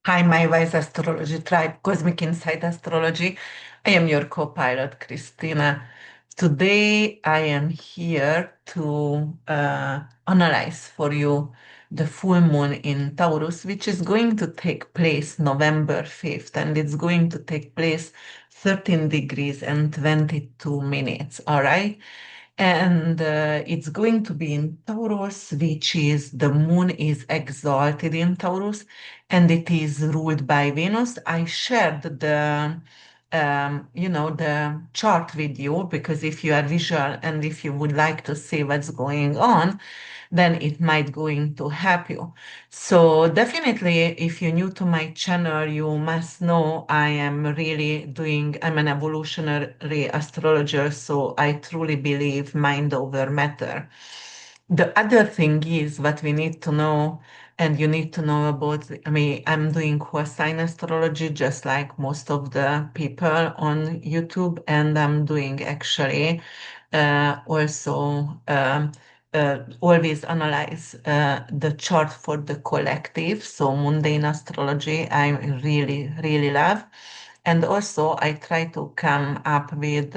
Hi, my wise astrology tribe, Cosmic Insight Astrology. I am your co-pilot, Christina. Today, I am here to analyze for you the full moon in Taurus, which is going to take place November 5th, and it's going to take place 13 degrees and 22 minutes. All right. And it's going to be in Taurus, which is the moon is exalted in Taurus, and it is ruled by Venus. I shared the chart with you because if you are visual and if you would like to see what's going on, then it might going to help you. So definitely, if you're new to my channel, you must know I'm an evolutionary astrologer, so I truly believe mind over matter. The other thing is what we need to know, and you need to know about me. I'm doing whole sign astrology, just like most of the people on YouTube, and I'm doing actually also always analyze the chart for the collective. So mundane astrology, I really, really love. And also I try to come up with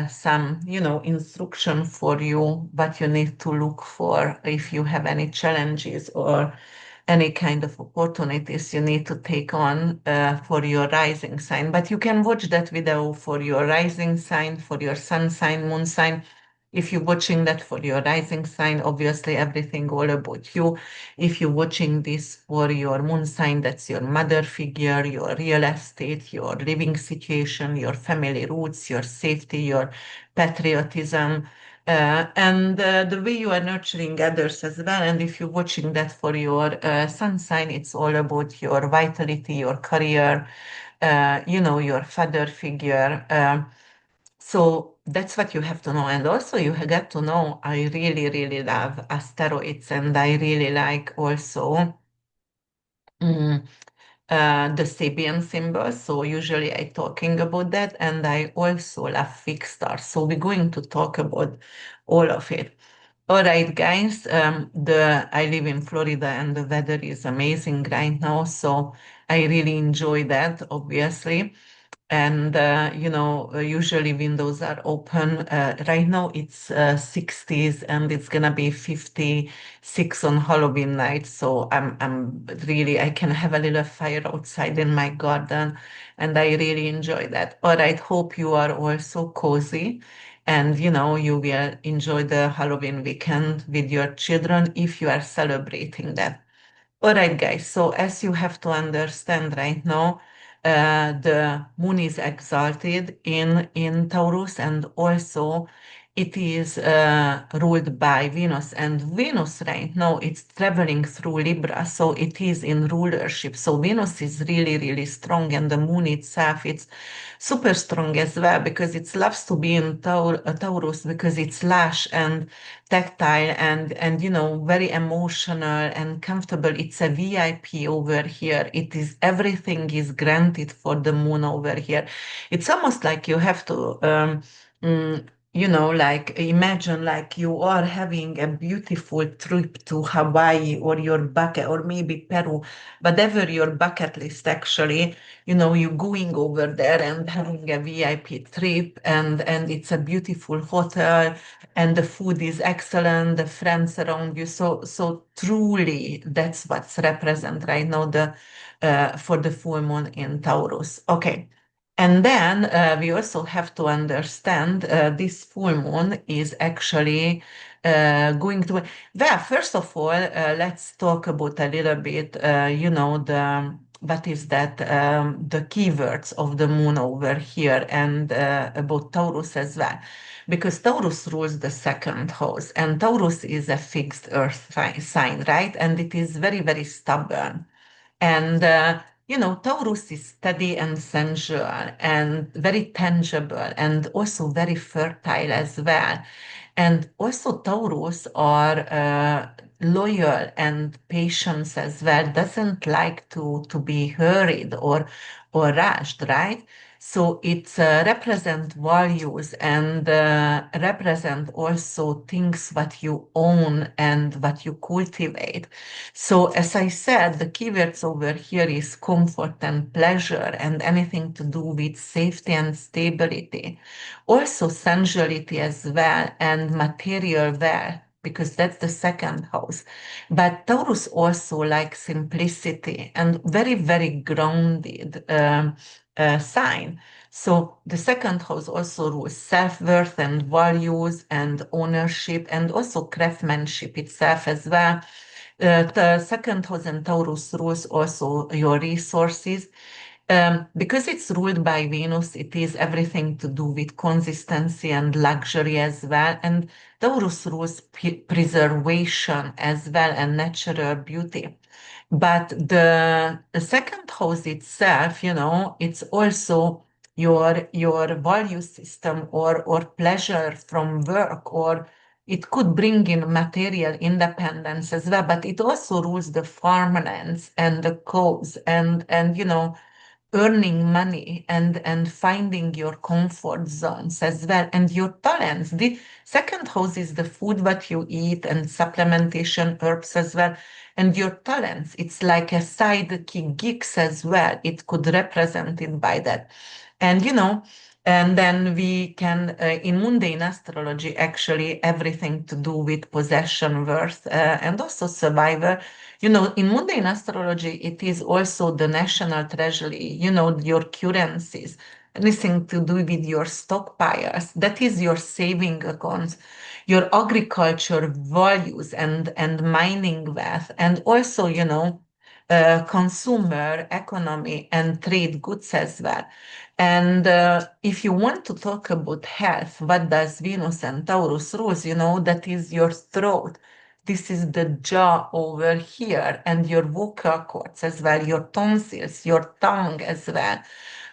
some, instruction for you, what you need to look for if you have any challenges or any kind of opportunities you need to take on for your rising sign. But you can watch that video for your rising sign, for your sun sign, moon sign. If you're watching that for your rising sign, obviously everything all about you. If you're watching this for your moon sign, that's your mother figure, your real estate, your living situation, your family roots, your safety, your patriotism, and the way you are nurturing others as well. And if you're watching that for your sun sign, it's all about your vitality, your career, your father figure. So that's what you have to know. And also you get to know, I really, really love asteroids and I really like also mm, the Sabian symbol. So usually I talking about that, and I also love fixed stars. So we're going to talk about all of it. All right, guys. The I live in Florida, and the weather is amazing right now. So I really enjoy that, obviously. And usually windows are open. Right now it's 60s, and it's gonna be 56 on Halloween night. So I'm really I can have a little fire outside in my garden, and I really enjoy that. All right, hope you are also cozy, and you will enjoy the Halloween weekend with your children if you are celebrating that. All right, guys. So as you have to understand right now, the moon is exalted in Taurus, and also it is ruled by Venus. And Venus right now it's traveling through Libra, so it is in rulership. So Venus is really, really strong, and the moon itself it's super strong as well because it loves to be in Taurus because it's lush and tactile and very emotional and comfortable. It's a VIP over here. It is everything is granted for the moon over here. It's almost like you have to mm, like imagine like you are having a beautiful trip to Hawaii or your bucket or maybe Peru, whatever your bucket list actually, you're going over there and having a VIP trip, and it's a beautiful hotel, and the food is excellent, the friends around you. So truly that's what's represent right now the for the full moon in Taurus. Okay. And then we also have to understand this full moon is actually going to. Well, first of all, let's talk about a little bit, the what is that the keywords of the moon over here and about Taurus as well, because Taurus rules the second house, and Taurus is a fixed earth sign, right? And it is very, very stubborn. And, Taurus is steady and sensual and very tangible and also very fertile as well. And also Taurus are loyal and patient as well, doesn't like to be hurried or rushed, right? So it's represent values and represent also things what you own and what you cultivate. So as I said, the keywords over here is comfort and pleasure and anything to do with safety and stability. Also sensuality as well and material wealth, because that's the second house. But Taurus also likes simplicity and very, very grounded sign. So the second house also rules self-worth and values and ownership and also craftsmanship itself as well. The second house in Taurus rules also your resources. Because it's ruled by Venus, it is everything to do with consistency and luxury as well. And Taurus rules preservation as well and natural beauty. But the second house itself, it's also your value system or pleasure from work, or it could bring in material independence as well, but it also rules the farmlands and the cows and earning money and finding your comfort zones as well and your talents. The second house is the food what you eat and supplementation herbs as well and your talents. It's like a sidekick gigs as well. It could represent it by that. And and then we can, in mundane astrology, actually everything to do with possession, worth, and also survivor. In mundane astrology, it is also the national treasury, your currencies, anything to do with your stockpiles. That is your saving accounts, your agriculture values and mining wealth, and also, consumer economy and trade goods as well. And if you want to talk about health, what does Venus and Taurus rules? That is your throat. This is the jaw over here and your vocal cords as well, your tonsils, your tongue as well.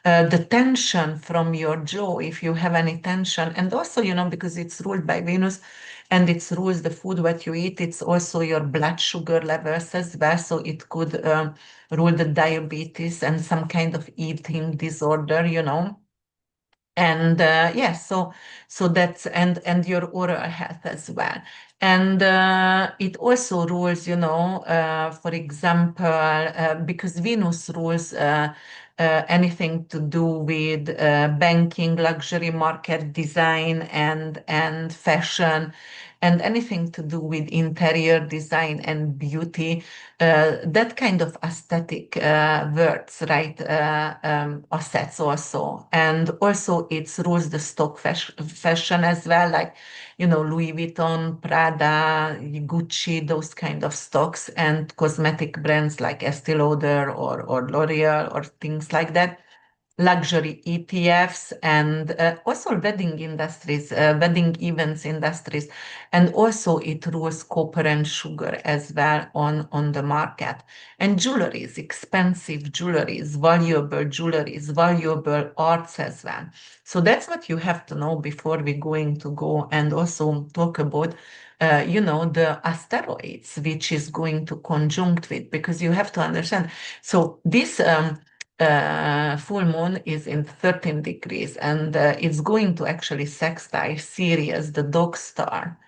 The tension from your jaw, if you have any tension. And also, because it's ruled by Venus and it rules the food what you eat, it's also your blood sugar levels as well. So it could rule the diabetes and some kind of eating disorder, and yeah, so that's and your oral health as well. And it also rules, for example, because Venus rules anything to do with banking, luxury market, design, and fashion, and anything to do with interior design and beauty, that kind of aesthetic words, right? Assets also. And also it rules the stock fashion as well, like, Louis Vuitton, Prada, Gucci, those kind of stocks, and cosmetic brands like Estee Lauder or L'Oreal or things like that, luxury ETFs, and also wedding industries, wedding events industries, and also it rules copper and sugar as well on the market. And jewelries, expensive jewelries, valuable arts as well. So that's what you have to know before we're going to go and also talk about the asteroids, which is going to conjunct with, because you have to understand. So this full moon is in 13 degrees and it's going to actually sextile Sirius, the dog star,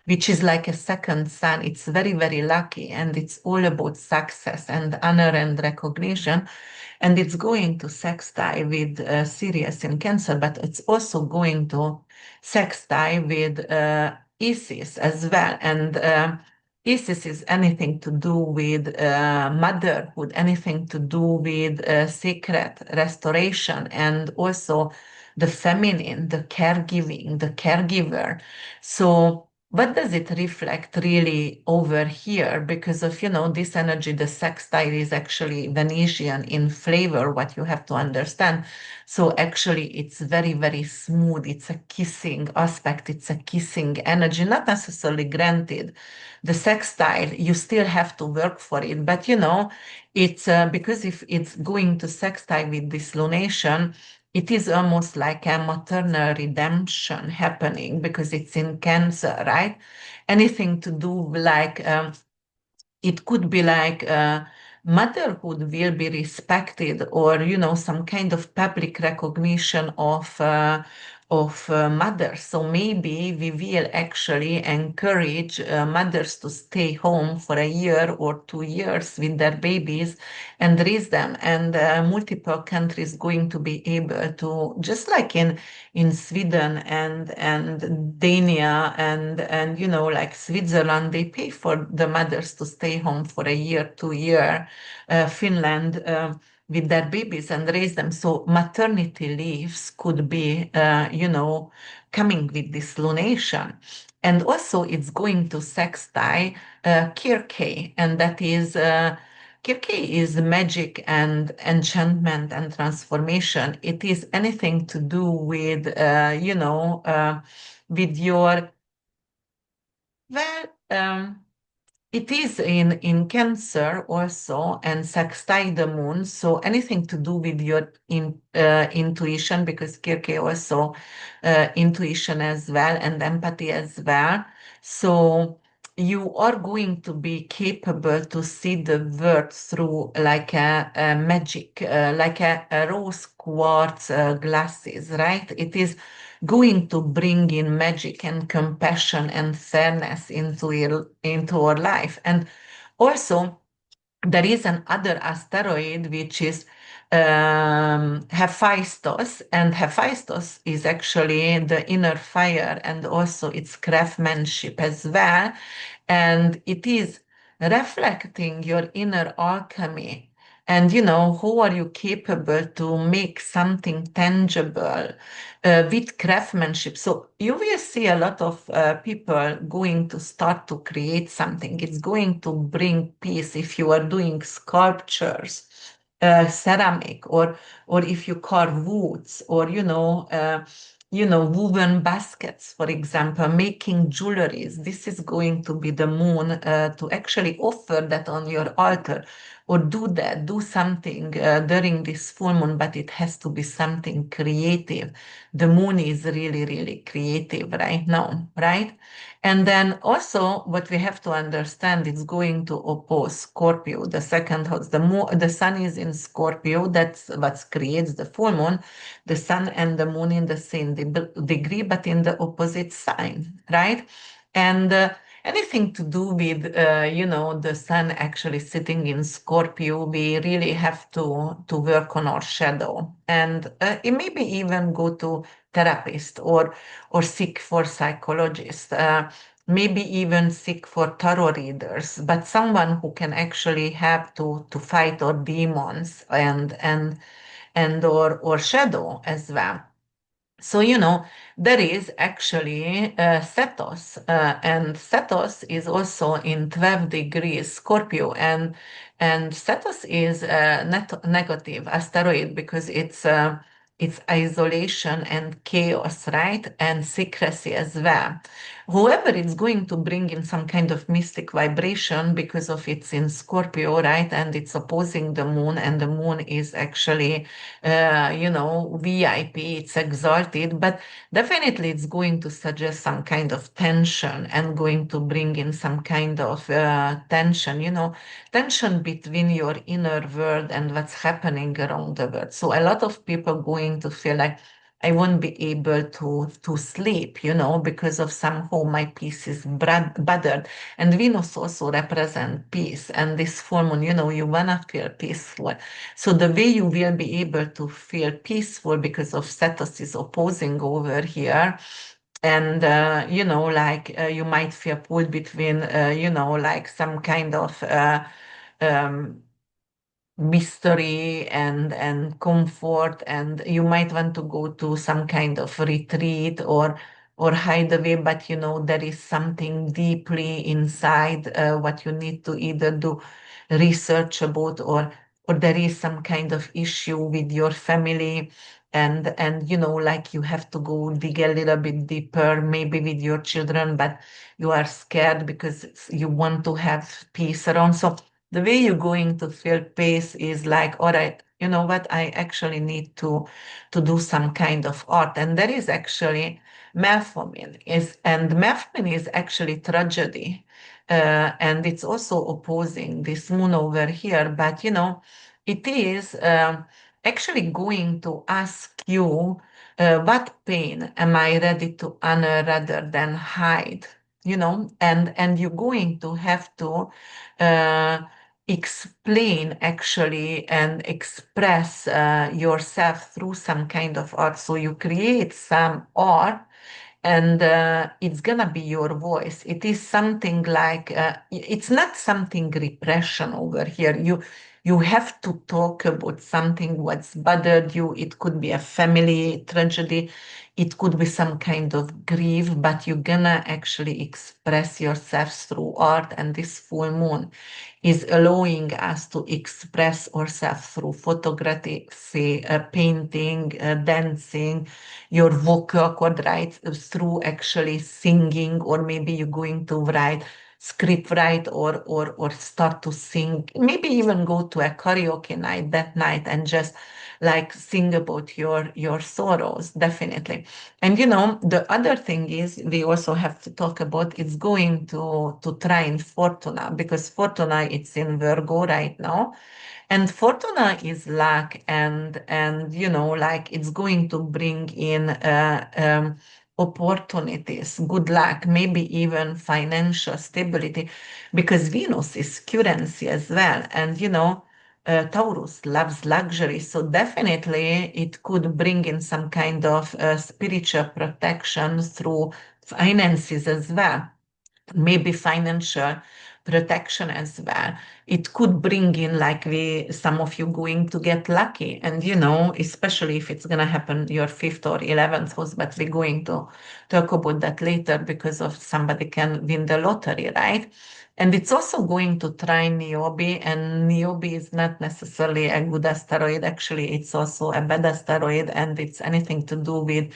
which is like a second sun. It's very, very lucky and it's all about success and honor and recognition. And it's going to sextile with Sirius in Cancer, but it's also going to sextile with Isis as well. And Isis is anything to do with motherhood, anything to do with sacred restoration, and also the feminine, the caregiving, the caregiver. So what does it reflect really over here? Because of, this energy, the sextile is actually Venetian in flavor, what you have to understand. So actually it's very, very smooth. It's a kissing aspect. It's a kissing energy, not necessarily granted. The sextile, you still have to work for it. But, it's because if it's going to sextile with this lunation, it is almost like a maternal redemption happening because it's in Cancer, right? Anything to do like it could be like motherhood will be respected, or some kind of public recognition of mothers. So maybe we will actually encourage mothers to stay home for a year or 2 years with their babies and raise them. And multiple countries going to be able to, just like in Sweden and Dania and like Switzerland, they pay for the mothers to stay home for a year, 2 year. Finland. With their babies and raise them. So maternity leaves could be, coming with this lunation. And also it's going to sextile Kirke, and that is Kirke is magic and enchantment and transformation. It is anything to do with your, well, it is in Cancer also, and sextile the moon. So anything to do with your intuition, because Kirke also intuition as well and empathy as well. So you are going to be capable to see the world through like a magic, like a rose quartz glasses, right? It is going to bring in magic and compassion and fairness into our life. And also, there is another asteroid which is Hephaistos, and Hephaistos is actually the inner fire and also its craftsmanship as well. And it is reflecting your inner alchemy. And who are you capable to make something tangible with craftsmanship? So you will see a lot of people going to start to create something. It's going to bring peace if you are doing sculptures, ceramic, or if you carve woods, or woven baskets, for example, making jewelries. This is going to be the moon to actually offer that on your altar, or do something during this full moon, but it has to be something creative. The moon is really, really creative right now, right? And then also what we have to understand is going to oppose Scorpio, the second house. The sun is in Scorpio, that's what creates the full moon. The sun and the moon in the same degree, but in the opposite sign, right? And anything to do with, the sun actually sitting in Scorpio, we really have to work on our shadow, and it maybe even go to therapist, or seek for psychologist. Maybe even seek for tarot readers, but someone who can actually help to fight our demons and or shadow as well. So, there is actually Sethos, and Sethos is also in 12 degrees Scorpio, and Sethos is a negative asteroid because it's isolation and chaos, right? And secrecy as well. However, it's going to bring in some kind of mystic vibration because of it's in Scorpio, right? And it's opposing the moon, and the moon is actually VIP, it's exalted, but definitely it's going to suggest some kind of tension and going to bring in some kind of tension, tension between your inner world and what's happening around the world. So a lot of people going to feel like, I won't be able to sleep, because of somehow my peace is bothered. And Venus also represent peace. And this full moon, you wanna feel peaceful. So the way you will be able to feel peaceful, because of Sethos is opposing over here, and like you might feel pulled between, like some kind of um, mystery and comfort, and you might want to go to some kind of retreat or hide away, but there is something deeply inside what you need to either do research about, or there is some kind of issue with your family, and like you have to go dig a little bit deeper, maybe with your children, but you are scared because you want to have peace around. So the way you're going to feel peace is like, all right, you know what, I actually need to do some kind of art. And there is actually Melpomene is, and Melpomene is actually tragedy. and it's also opposing this moon over here. But it is actually going to ask you, what pain am I ready to honor rather than hide? And you're going to have to uh, explain actually and express yourself through some kind of art. So you create some art, and it's gonna be your voice. It is something like, it's not something repression over here. You have to talk about something what's bothered you. It could be a family tragedy, it could be some kind of grief, but you're gonna actually express yourself through art. And this full moon is allowing us to express ourselves through photography, painting, dancing, your vocal cord, right? Through actually singing, or maybe you're going to write script, write, or start to sing, maybe even go to a karaoke night that night and just like sing about your sorrows, definitely. And the other thing is, we also have to talk about, it's going to trine Fortuna, because Fortuna, it's in Virgo right now, and Fortuna is luck, and like it's going to bring in opportunities, good luck, maybe even financial stability, because Venus is currency as well. And Taurus loves luxury, so definitely it could bring in some kind of spiritual protection through finances as well, maybe financial protection as well. It could bring in, like, some of you going to get lucky, and especially if it's going to happen your fifth or 11th house, but we're going to talk about that later, because of somebody can win the lottery, right? And it's also going to try Niobe, and Niobe is not necessarily a good asteroid. Actually, it's also a bad asteroid, and it's anything to do with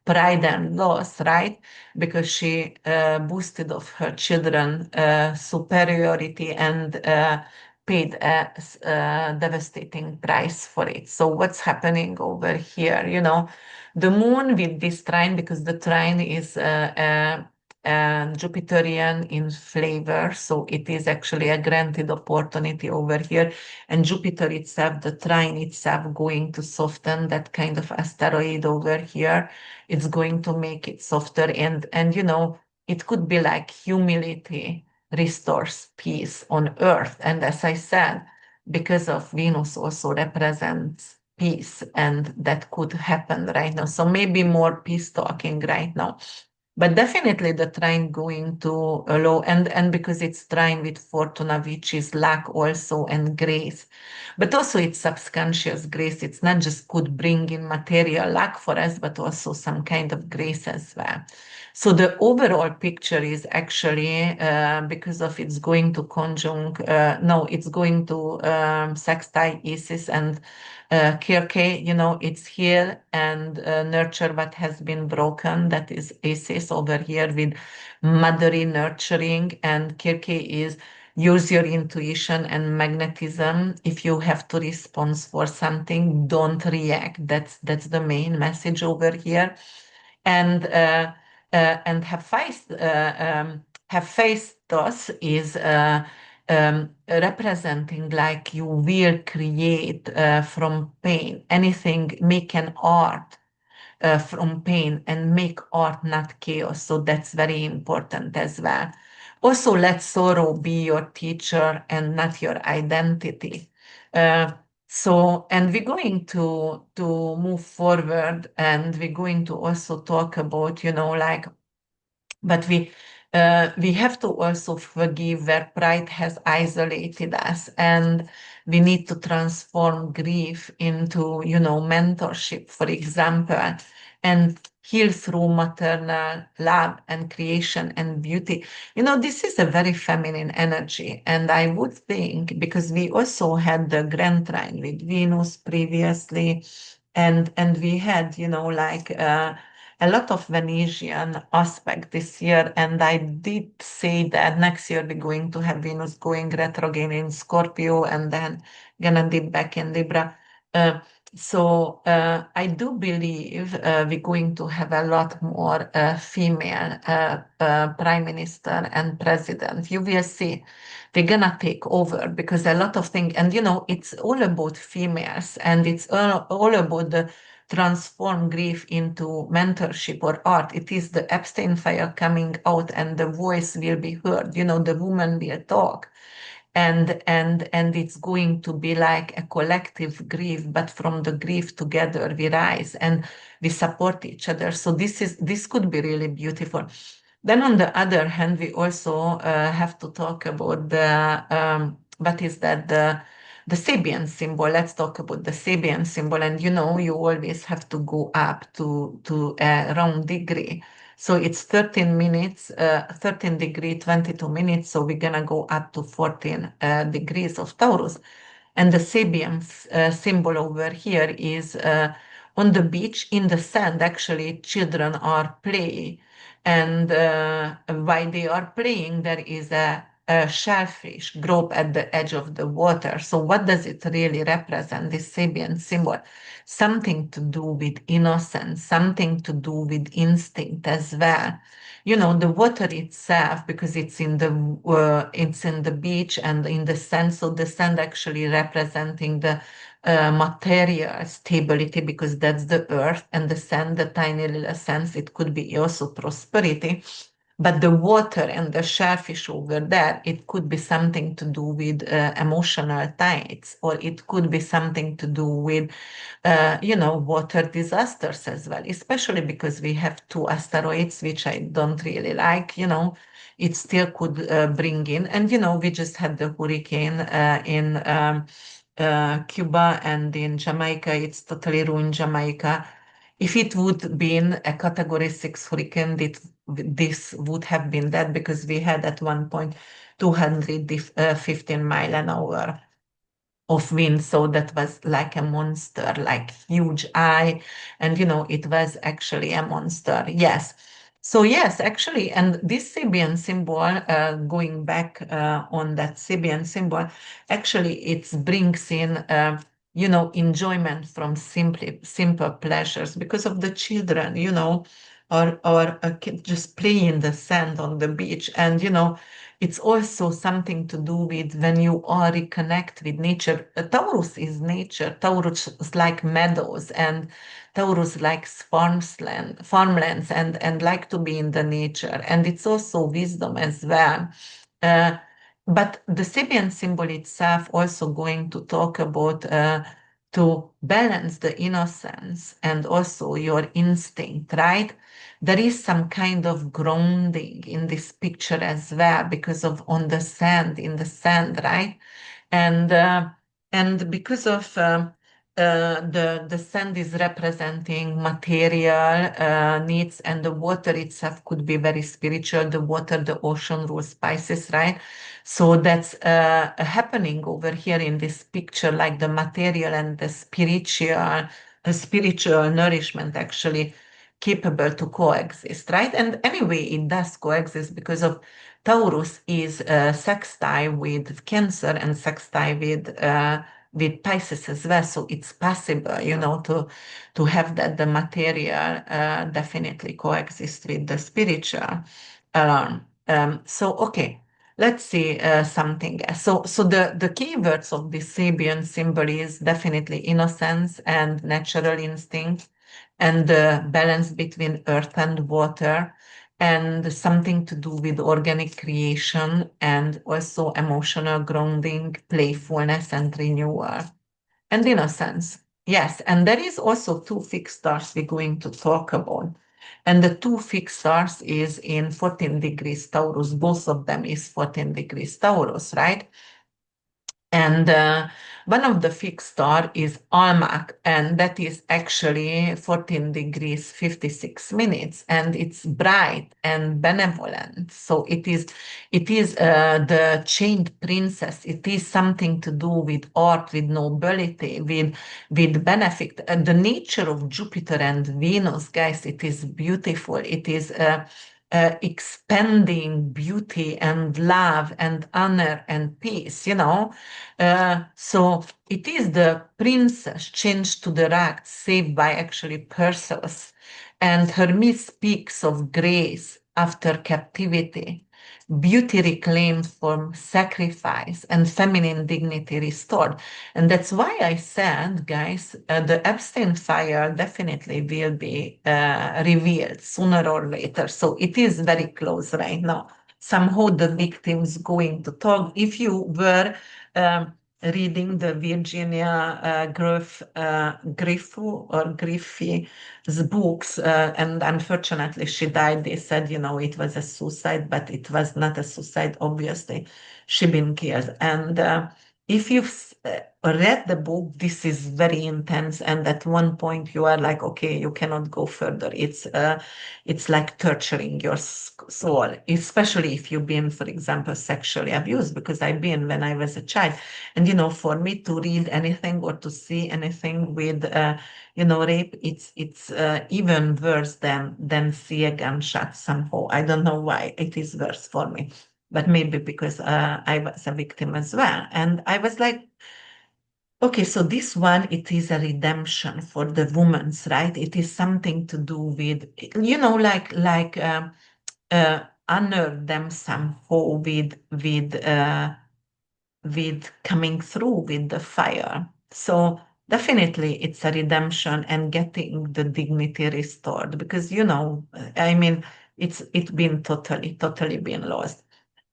pride and loss, right? Because she boosted of her children superiority, and paid a devastating price for it. So what's happening over here? The moon with this trine, because the trine is Jupiterian in flavor, so it is actually a granted opportunity over here. And Jupiter itself, the trine itself, going to soften that kind of asteroid over here. It's going to make it softer, and it could be like humility restores peace on earth. And as I said, because of Venus also represents peace, and that could happen right now. So maybe more peace talking right now. But definitely the trine going to allow, and because it's trine with Fortuna, which is luck also and grace, but also it's subconscious grace. It's not just could bring in material luck for us, but also some kind of grace as well. So the overall picture is actually, because of it's going to conjunct, no, it's going to sextile Isis and Kirke, it's heal and nurture what has been broken. That is Isis over here with motherly nurturing, and Kirke is use your intuition and magnetism. If you have to respond for something, don't react. That's the main message over here. And Hephaistos is representing, like, you will create from pain anything, make an art from pain, and make art, not chaos. So that's very important as well. Also, let sorrow be your teacher and not your identity. Uh, and we're going to move forward, and we're going to also talk about, like, but we have to also forgive where pride has isolated us, and we need to transform grief into, mentorship, for example, and heal through maternal love and creation and beauty. This is a very feminine energy, and I would think, because we also had the grand trine with Venus previously, and we had, like, a lot of Venetian aspect this year, and I did say that next year we're going to have Venus going retrograde in Scorpio, and then gonna dip back in Libra. Uh, I do believe we're going to have a lot more female prime minister and president. You will see they're gonna take over because a lot of things, and it's all about females, and it's all about the transform grief into mentorship or art. It is the Epstein fire coming out, and the voice will be heard. The woman will talk, and it's going to be like a collective grief, but from the grief together we rise and we support each other. So this could be really beautiful. Then on the other hand, we also have to talk about the what is that, the Sabian symbol. Let's talk about the Sabian symbol. And you always have to go up to a round degree. So it's 13 minutes, 13 degree, 22 minutes. So we're gonna go up to 14 degrees of Taurus. And the Sabian symbol over here is on the beach in the sand. Actually, children are playing, and while they are playing, there is a shellfish group at the edge of the water. So what does it really represent, this Sabian symbol? Something to do with innocence, something to do with instinct as well. The water itself, because it's in the beach and in the sand. So the sand actually representing the material stability, because that's the earth, and the sand, the tiny little sands, it could be also prosperity. But the water and the shellfish over there, it could be something to do with emotional tides, or it could be something to do with, water disasters as well, especially because we have two asteroids, which I don't really like. It still could bring in. And, we just had the hurricane in Cuba and in Jamaica. It's totally ruined Jamaica. If it would been a category 6 hurricane, this would have been that, because we had at one point 215 mile an hour of wind. So that was like a monster, like huge eye. And, it was actually a monster. Yes. So yes, actually, and this Sabian symbol, going back on that Sabian symbol, actually it brings in, enjoyment from simple pleasures, because of the children, or a kid just play in the sand on the beach. And, it's also something to do with when you are reconnect with nature. Taurus is nature. Taurus is like meadows, and Taurus likes farmlands, and like to be in the nature. And it's also wisdom as well. Uh, but the Sabian symbol itself also going to talk about to balance the innocence and also your instinct, right? There is some kind of grounding in this picture as well, because of on the sand, in the sand, right? And because of the sand is representing material needs, and the water itself could be very spiritual. The water, the ocean rules spices, right? So that's happening over here in this picture, like the material and the spiritual nourishment actually capable to coexist, right? And anyway, it does coexist because of Taurus is sextile with Cancer and sextile with Pisces as well. So it's possible, to have that the material definitely coexist with the spiritual. So okay, let's see something else. So the keywords of this Sabian symbol is definitely innocence and natural instinct, and the balance between earth and water, and something to do with organic creation, and also emotional grounding, playfulness, and renewal, and innocence. Yes, and there is also two fixed stars we're going to talk about. And the two fixed stars is in 14 degrees Taurus. Both of them is 14 degrees Taurus, right? And one of the fixed star is Almach, and that is actually 14 degrees 56 minutes, and it's bright and benevolent. So it is the chained princess. It is something to do with art, with nobility, with benefit. And the nature of Jupiter and Venus, guys, it is beautiful. It is expanding beauty and love and honor and peace, you know. So it is the princess changed to the rags, saved by actually Perseus. And her myth speaks of grace after captivity, beauty reclaimed from sacrifice, and feminine dignity restored. And that's why I said, guys, the Epstein file definitely will be revealed sooner or later. So it is very close right now. Somehow the victim's going to talk. If you were reading the Virginia Griffo or Griffith's books, and unfortunately she died, they said, you know, it was a suicide, but it was not a suicide, obviously. She been killed. And if you've read the book, this is very intense, and at one point you are like, okay, you cannot go further. It's like torturing your soul, especially if you've been, for example, sexually abused, because I've been when I was a child. And you know, for me to read anything or to see anything with you know, rape, it's even worse than see a gunshot somehow. I don't know why it is worse for me, but maybe because I was a victim as well. And I was like, okay, so this one, it is a redemption for the women's, right? It is something to do with, you know, honor them somehow with coming through with the fire. So definitely it's a redemption and getting the dignity restored, because you know, I mean, it's been totally been lost.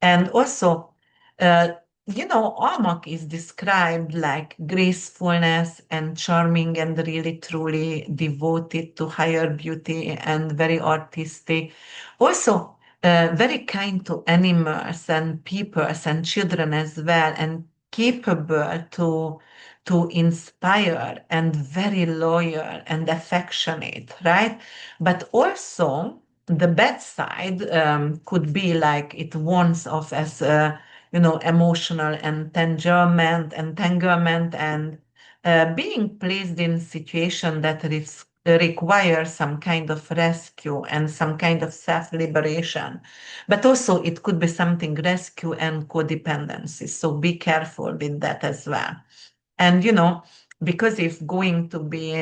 And also, uh, you know, Almak is described like gracefulness and charming and really truly devoted to higher beauty and very artistic. Also, very kind to animals and peoples and children as well, and capable to inspire and very loyal and affectionate, right? But also the bad side could be like it warns of as you know, emotional entanglement and being placed in situation that require some kind of rescue and some kind of self-liberation. But also it could be something rescue and codependency. So be careful with that as well. And you know, because if going to be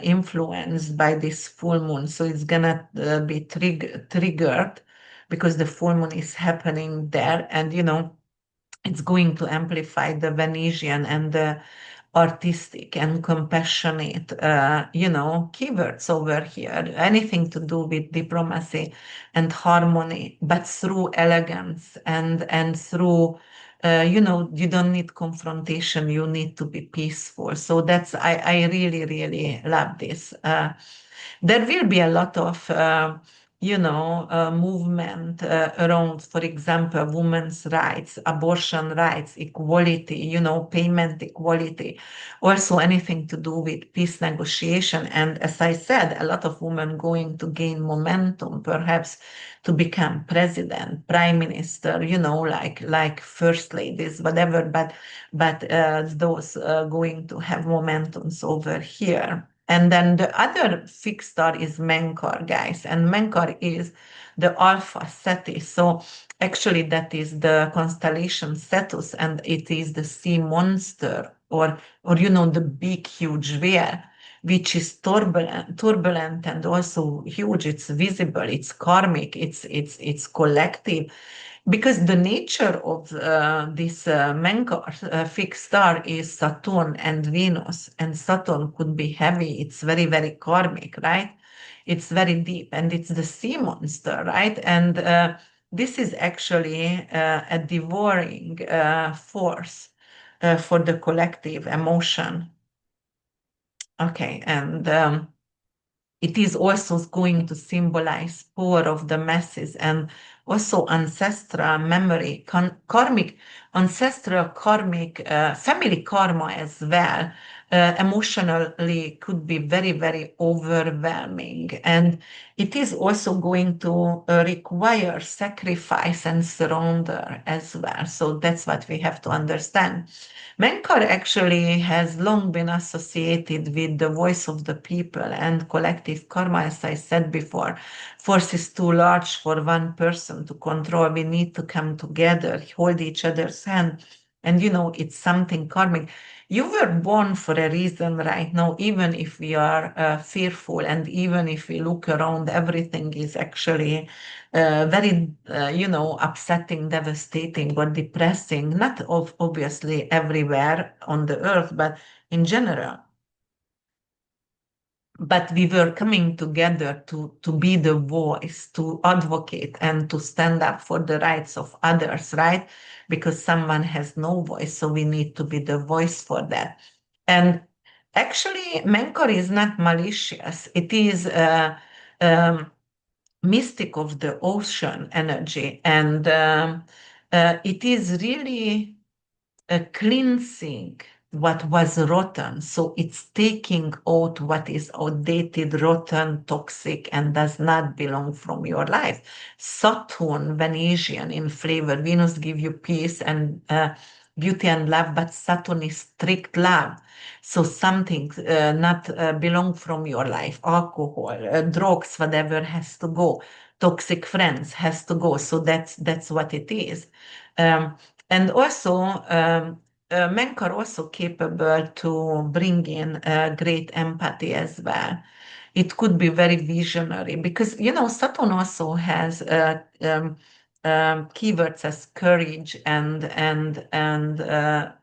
influenced by this full moon, so it's gonna be triggered because the full moon is happening there, and you know, it's going to amplify the Venetian and the artistic and compassionate, you know, keywords over here. Anything to do with diplomacy and harmony, but through elegance and through, you know, you don't need confrontation. You need to be peaceful. So that's I really love this. There will be a lot of you know, movement around, for example, women's rights, abortion rights, equality, you know, payment equality, also anything to do with peace negotiation. And as I said, a lot of women going to gain momentum, perhaps to become president, prime minister, you know, like first ladies, whatever. But those going to have momentums over here. And then the other fixed star is Menkar, guys. And Menkar is the Alpha Cetus. So actually, that is the constellation Sethos, and it is the sea monster, or you know, the big, huge whale, which is turbulent and also huge. It's visible, it's karmic, it's collective, because the nature of this Menkar fixed star is Saturn and Venus, and Saturn could be heavy. It's very karmic, right? It's very deep, and it's the sea monster, right? And this is actually a devouring force for the collective emotion. Okay, and it is also going to symbolize power of the masses and also ancestral memory, karmic, ancestral karmic family karma as well, emotionally could be very, very overwhelming. And it is also going to require sacrifice and surrender as well. So that's what we have to understand. Menkar actually has long been associated with the voice of the people and collective karma, as I said before. Force is too large for one person to control. We need to come together, hold each other's hand. And it's something karmic. You were born for a reason right now, even if we are fearful and even if we look around, everything is actually very, upsetting, devastating, or depressing, not obviously everywhere on the earth, but in general. But we were coming together to be the voice, to advocate, and to stand up for the rights of others, right? Because someone has no voice, so we need to be the voice for that. And actually, Menkor is not malicious. It is um, mystic of the ocean energy, and it is really cleansing what was rotten. So it's taking out what is outdated, rotten, toxic, and does not belong from your life. Saturn, Venusian in flavor. Venus give you peace and beauty and love, but Saturn is strict love. So something not belong from your life, alcohol, drugs, whatever has to go. Toxic friends has to go. So that's what it is. And also, men are also capable to bring in great empathy as well. It could be very visionary because, Saturn also has keywords as courage and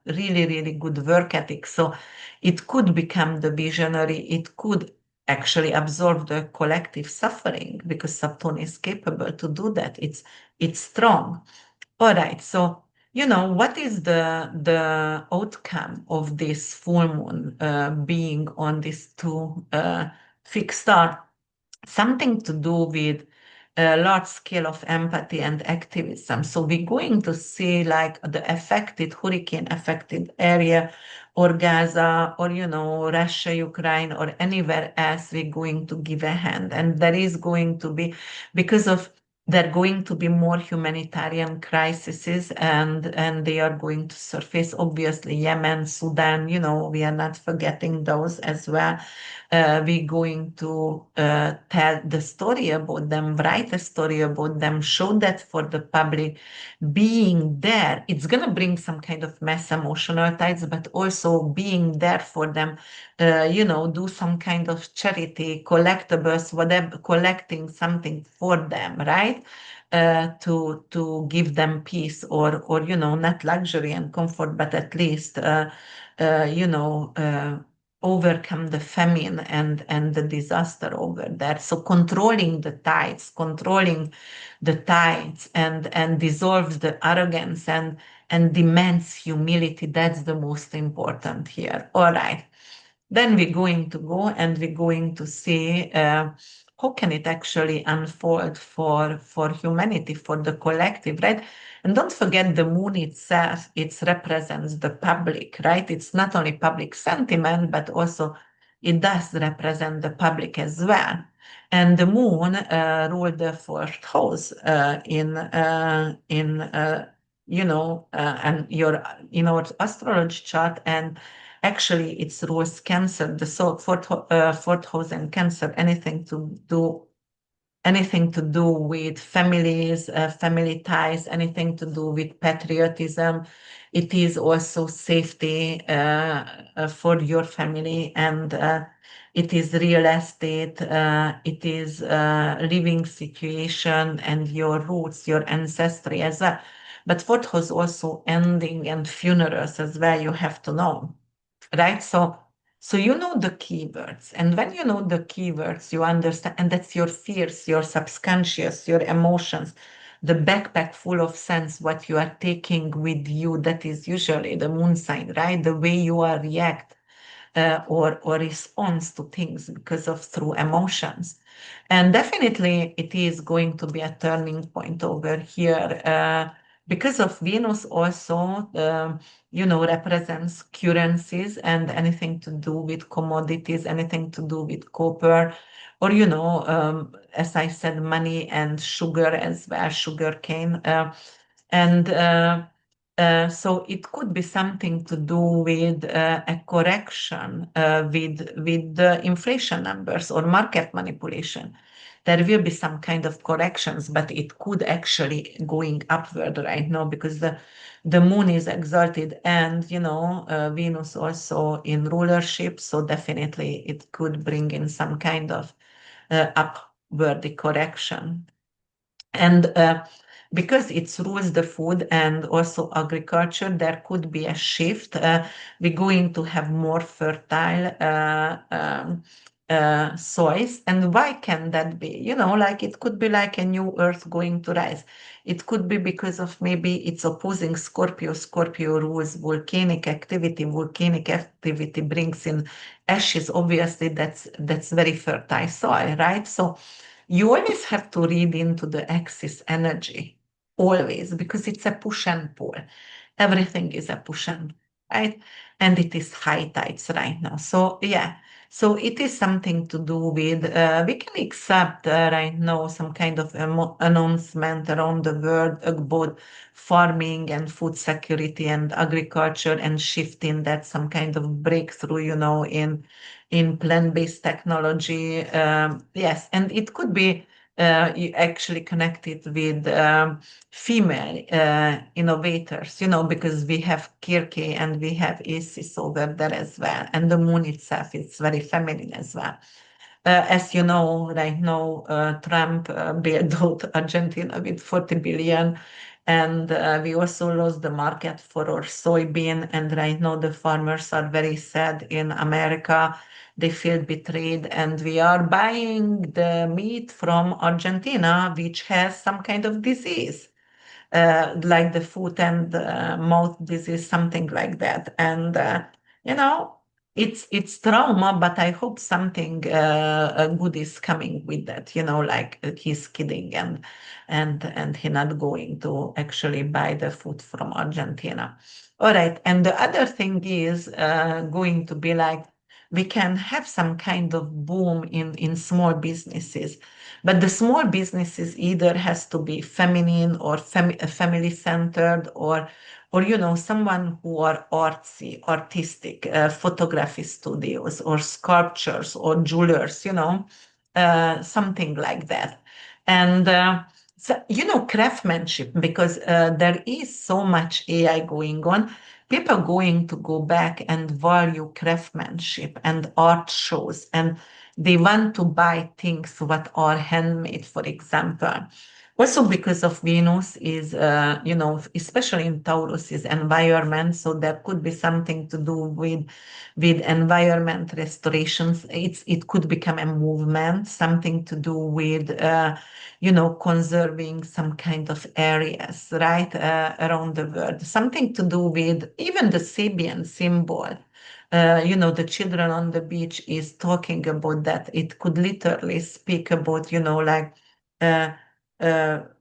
really, really good work ethic. So it could become the visionary. It could actually absorb the collective suffering because Saturn is capable to do that. It's strong. All right. So, what is the outcome of this full moon being on these two fixed star? Something to do with a large scale of empathy and activism. So we're going to see like the affected, hurricane affected area or Gaza or, Russia, Ukraine or anywhere else, we're going to give a hand. And there is going to be, because of there are going to be more humanitarian crises and they are going to surface. Obviously, Yemen, Sudan, we are not forgetting those as well. We're going to tell the story about them, write a story about them, show that for the public. Being there, it's going to bring some kind of mass emotional tides, but also being there for them, do some kind of charity, collectibles, whatever, collecting something for them, right? To give them peace or not luxury and comfort, but at least overcome the famine and the disaster over there. So controlling the tides and dissolves the arrogance and demands humility. That's the most important here. All right. Then we're going to go and we're going to see how can it actually unfold for humanity, for the collective, right? And don't forget the moon itself, it represents the public, right? It's not only public sentiment, but also it does represent the public as well. And the moon ruled the fourth house and your in our astrology chart, and actually it's rules Cancer, the fourth house and Cancer, anything to do with families, family ties, anything to do with patriotism. It is also safety for your family, and it is real estate. It is living situation and your roots, your ancestry as well. But fourth house also ending and funerals as well. You have to know, right? So you know the keywords, and when you know the keywords, you understand, and that's your fears, your subconscious, your emotions, the backpack full of sense, what you are taking with you. That is usually the moon sign, right? The way you are react or response to things because of through emotions. And definitely it is going to be a turning point over here because of Venus also, represents currencies and anything to do with commodities, anything to do with copper, or, as I said, money and sugar as well, sugar cane. And so it could be something to do with a correction with the inflation numbers or market manipulation. There will be some kind of corrections, but it could actually going upward right now because the moon is exalted and Venus also in rulership, so definitely it could bring in some kind of upward correction. And because it rules the food and also agriculture, there could be a shift. We're going to have more fertile soils. And why can that be? Like it could be like a new earth going to rise. It could be because of maybe it's opposing Scorpio. Scorpio rules volcanic activity. Volcanic activity brings in ashes. Obviously, that's very fertile soil, right? So you always have to read into the axis energy, always, because it's a push and pull. Everything is a push and right? And it is high tides right now. So yeah, so it is something to do with, we can accept right now some kind of announcement around the world about farming and food security and agriculture and shifting that some kind of breakthrough, in plant-based technology. Yes, and it could be actually connected with female innovators, because we have Kirke and we have Isis over there as well. And the moon itself is very feminine as well. As you know, right now, Trump bailed out Argentina with 40 billion. And we also lost the market for our soybean. And right now, the farmers are very sad in America. They feel betrayed. And we are buying the meat from Argentina, which has some kind of disease, like the foot and mouth disease, something like that. And you know, it's trauma, but I hope something good is coming with that. Like he's kidding and he not going to actually buy the food from Argentina. All right, and the other thing is going to be like we can have some kind of boom in small businesses, but the small businesses either has to be feminine or family centered, or someone who are artsy, artistic, photography studios or sculptures or jewelers, something like that. And so, craftsmanship, because there is so much AI going on, people are going to go back and value craftsmanship and art shows, and they want to buy things what are handmade, for example. Also because of Venus is, especially in Taurus is environment. So there could be something to do with environment restorations. It could become a movement, something to do with, conserving some kind of areas, right, around the world. Something to do with even the Sabian symbol. The children on the beach is talking about that. It could literally speak about, like uh,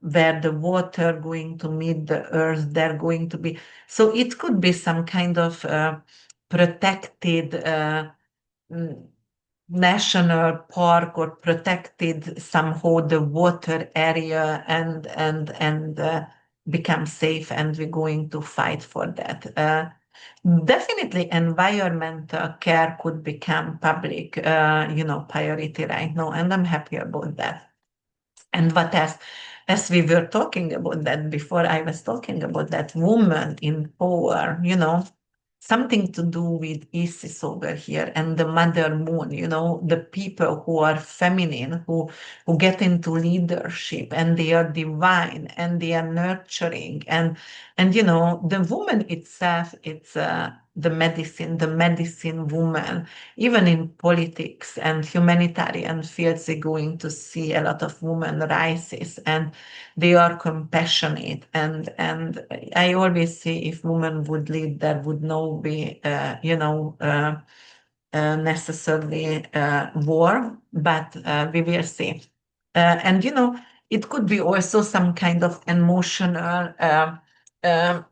where the water going to meet the earth, they're going to be. So it could be some kind of protected mm, national park or protected somehow the water area and become safe, and we're going to fight for that. Definitely, environmental care could become public, priority right now, and I'm happy about that. And what else? As we were talking about that before, I was talking about that woman in power, something to do with Isis over here and the mother moon, the people who are feminine, who get into leadership and they are divine and they are nurturing. And the woman itself, it's the medicine woman, even in politics and humanitarian fields, they're going to see a lot of women rises, and they are compassionate. And I always say if women would lead, there would no be necessarily war, but we will see. And it could be also some kind of emotional um,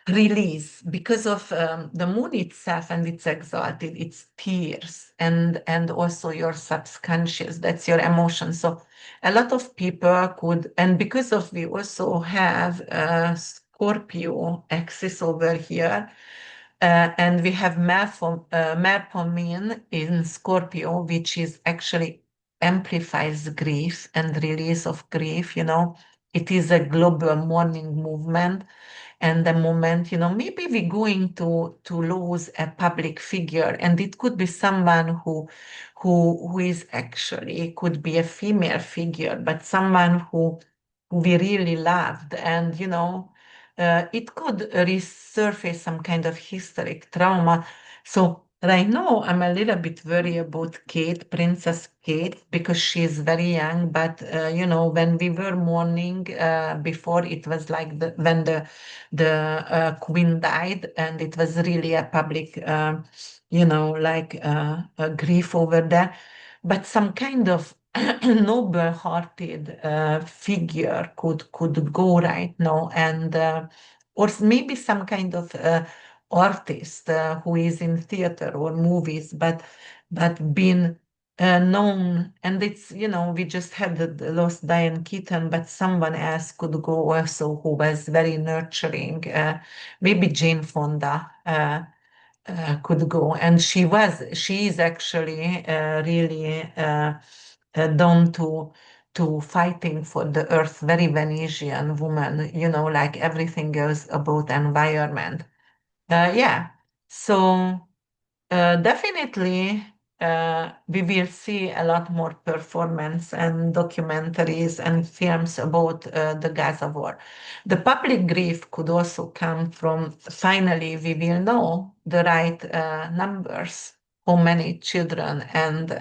release because of the moon itself, and it's exalted, it's tears, and also your subconscious, that's your emotion. So a lot of people could, and because of we also have Scorpio axis over here, and we have Melpomene in Scorpio, which is actually amplifies grief and release of grief. It is a global mourning movement, and the moment, maybe we're going to lose a public figure, and it could be someone who is actually could be a female figure, but someone who we really loved, and it could resurface some kind of historic trauma. So right now, I'm a little bit worried about Kate, Princess Kate, because she's very young. But when we were mourning before, it was like when the queen died, and it was really a public, like a grief over there. But some kind of noble-hearted figure could go right now, and or maybe some kind of artist who is in theater or movies, but been known. And it's, we just had the lost Diane Keaton, but someone else could go also who was very nurturing. Maybe Jane Fonda could go, and she is actually really down to fighting for the earth, very Venetian woman, like everything goes about environment. Yeah, so definitely, we will see a lot more performance and documentaries and films about the Gaza war. The public grief could also come from finally we will know the right numbers, how many children and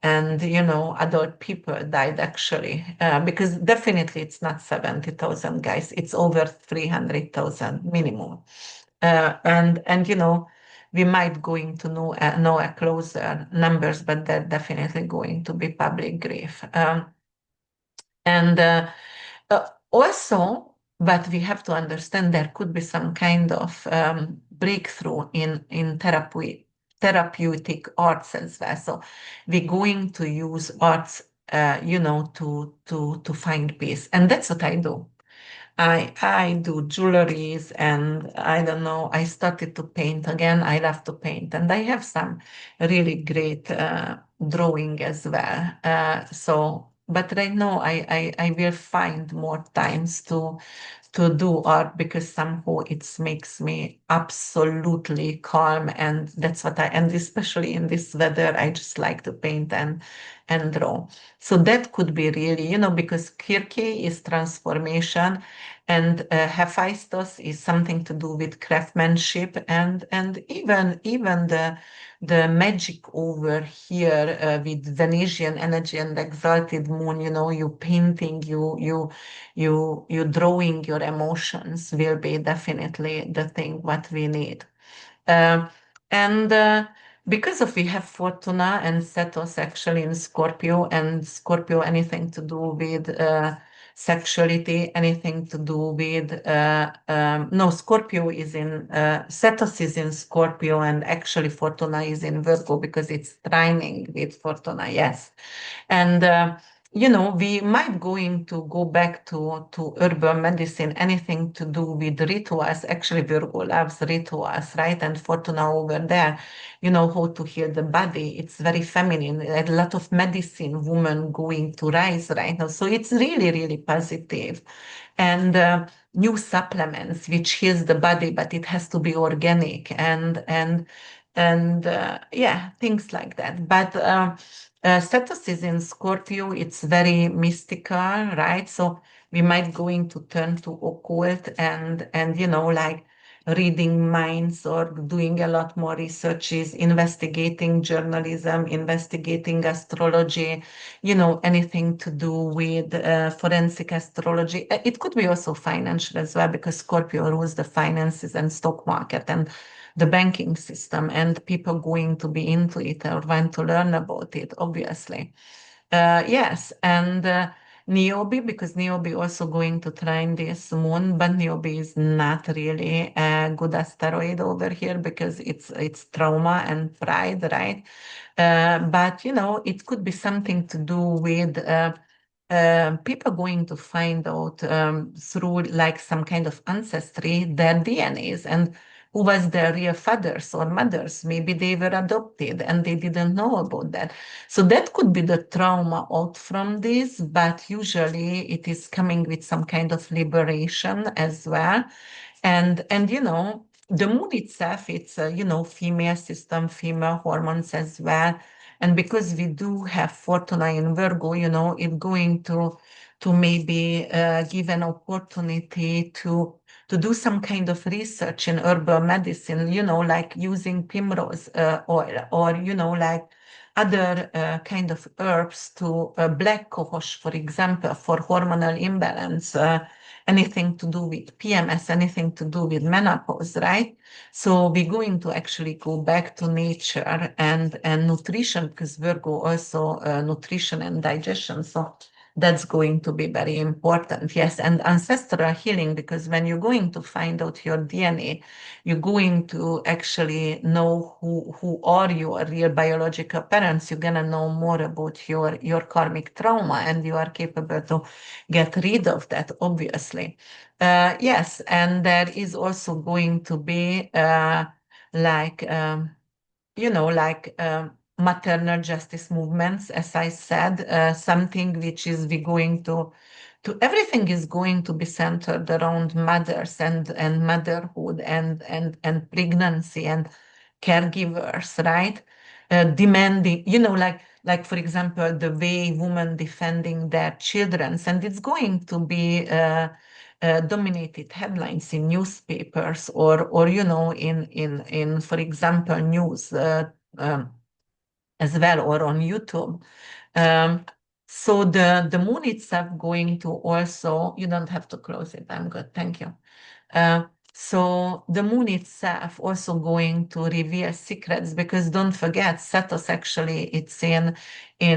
adult people died actually, because definitely it's not 70,000 guys, it's over 300,000 minimum. And we might going to know a closer numbers, but they're definitely going to be public grief. And also, but we have to understand there could be some kind of breakthrough in therapeutic arts as well. So we're going to use arts, to find peace, and that's what I do. I do jewelries, and I don't know, I started to paint again. I love to paint, and I have some really great drawing as well. But right now I will find more times to do art, because somehow it makes me absolutely calm, and that's what and especially in this weather, I just like to paint and draw. So that could be really, because Kirke is transformation, and Hephaistos is something to do with craftsmanship, and even the magic over here with Venetian energy and exalted moon, you painting, you drawing your emotions will be definitely the thing what we need. Um, and because of we have Fortuna and Sethos actually in Scorpio, and Scorpio anything to do with sexuality, anything to do with no, Scorpio is in Sethos is in Scorpio, and actually Fortuna is in Virgo because it's trining with Fortuna. Yes, and we might going to go back to urban medicine, anything to do with rituals. Actually, Virgo loves rituals, right? And Fortuna over there, how to heal the body. It's very feminine. A lot of medicine women going to rise right now. So it's really, really positive. And new supplements which heals the body, but it has to be organic, and yeah, things like that. But Sethos is in Scorpio, it's very mystical, right? So we might going to turn to occult, and like reading minds, or doing a lot more researches, investigating journalism, investigating astrology, anything to do with forensic astrology. It could be also financial as well, because Scorpio rules the finances and stock market and the banking system, and people going to be into it or want to learn about it, obviously. Yes, and Niobe, because Niobe also going to trine this moon, but Niobe is not really a good asteroid over here because it's trauma and pride, right? But it could be something to do with people going to find out through like some kind of ancestry their DNAs and who was their real fathers or mothers. Maybe they were adopted and they didn't know about that. So that could be the trauma out from this, but usually it is coming with some kind of liberation as well. And the mood itself, it's female system, female hormones as well. And because we do have Fortuna in Virgo, it's going to maybe give an opportunity to do some kind of research in herbal medicine, like using primrose oil or, like other kind of herbs to black cohosh, for example, for hormonal imbalance, anything to do with PMS, anything to do with menopause, right? So we're going to actually go back to nature and nutrition because Virgo also nutrition and digestion. So that's going to be very important. Yes, and ancestral healing because when you're going to find out your DNA, you're going to actually know who are your real biological parents. You're gonna know more about your karmic trauma, and you are capable to get rid of that, obviously. Yes, and there is also going to be like maternal justice movements, as I said, something which is we going to everything is going to be centered around mothers and motherhood and pregnancy and caregivers, right? Demanding, like for example, the way women defending their children, and it's going to be dominated headlines in newspapers or in for example news as well or on YouTube. Um, so the moon itself going to also, you don't have to close it. I'm good, thank you. Uh, so the moon itself also going to reveal secrets because don't forget, Sethos actually it's in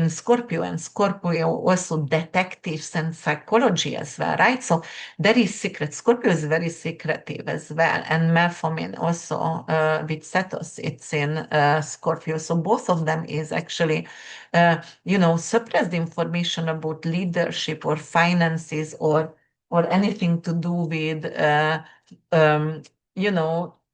Scorpio, and Scorpio also detectives and psychology as well, right? So there is secret. Scorpio is very secretive as well, and Melpomene also with Sethos it's in Scorpio. So both of them is actually suppressed information about leadership or finances or anything to do with um,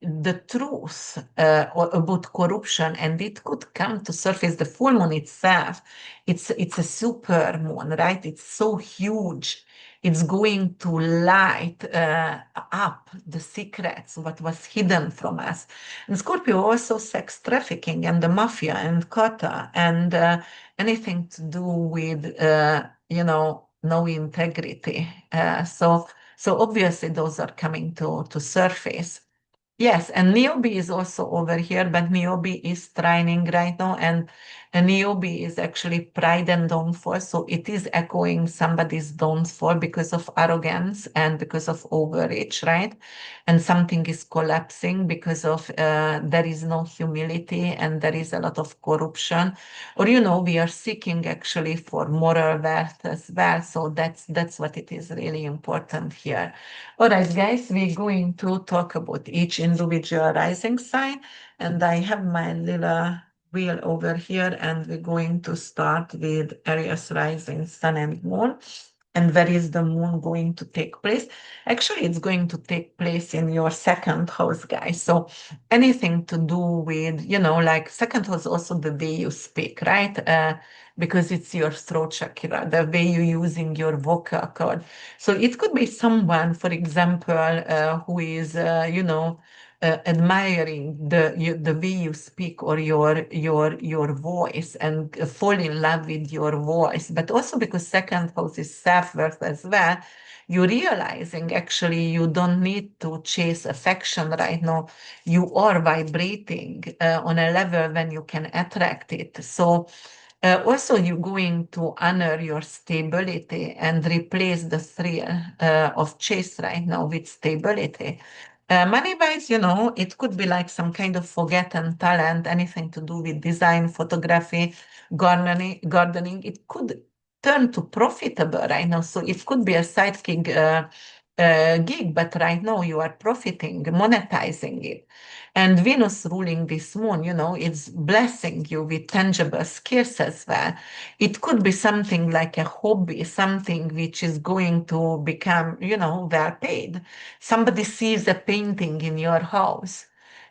the truth about corruption, and it could come to surface. The full moon itself, it's a super moon, right? It's so huge. It's going to light up the secrets, what was hidden from us. And Scorpio also sex trafficking and the mafia and kata and anything to do with no integrity. So obviously those are coming to surface. Yes, and Niobe is also over here, but Niobe is trining right now, and Niobe is actually pride and downfall. So it is echoing somebody's downfall because of arrogance and because of overreach, right? And something is collapsing because of there is no humility and there is a lot of corruption. Or we are seeking actually for moral wealth as well. So that's what it is really important here. All right, guys, we're going to talk about each individual rising sign, and I have my little wheel over here, and we're going to start with Aries rising sun and moon. And where is the moon going to take place? Actually, it's going to take place in your second house, guys. So anything to do with, like second house, also the way you speak, right? Because it's your throat chakra, the way you're using your vocal cord. So it could be someone, for example, who is, admiring the way you speak or your voice and fall in love with your voice. But also because second house is self-worth as well, you're realizing actually you don't need to chase affection right now. You are vibrating on a level when you can attract it. So also, you're going to honor your stability and replace the thrill of chase right now with stability. Money-wise, it could be like some kind of forgotten talent, anything to do with design, photography, gardening. It could. turn to profitable right now. So it could be a sidekick gig, but right now you are profiting, monetizing it. And Venus ruling this moon, it's blessing you with tangible skills as well. It could be something like a hobby, something which is going to become, well paid. Somebody sees a painting in your house.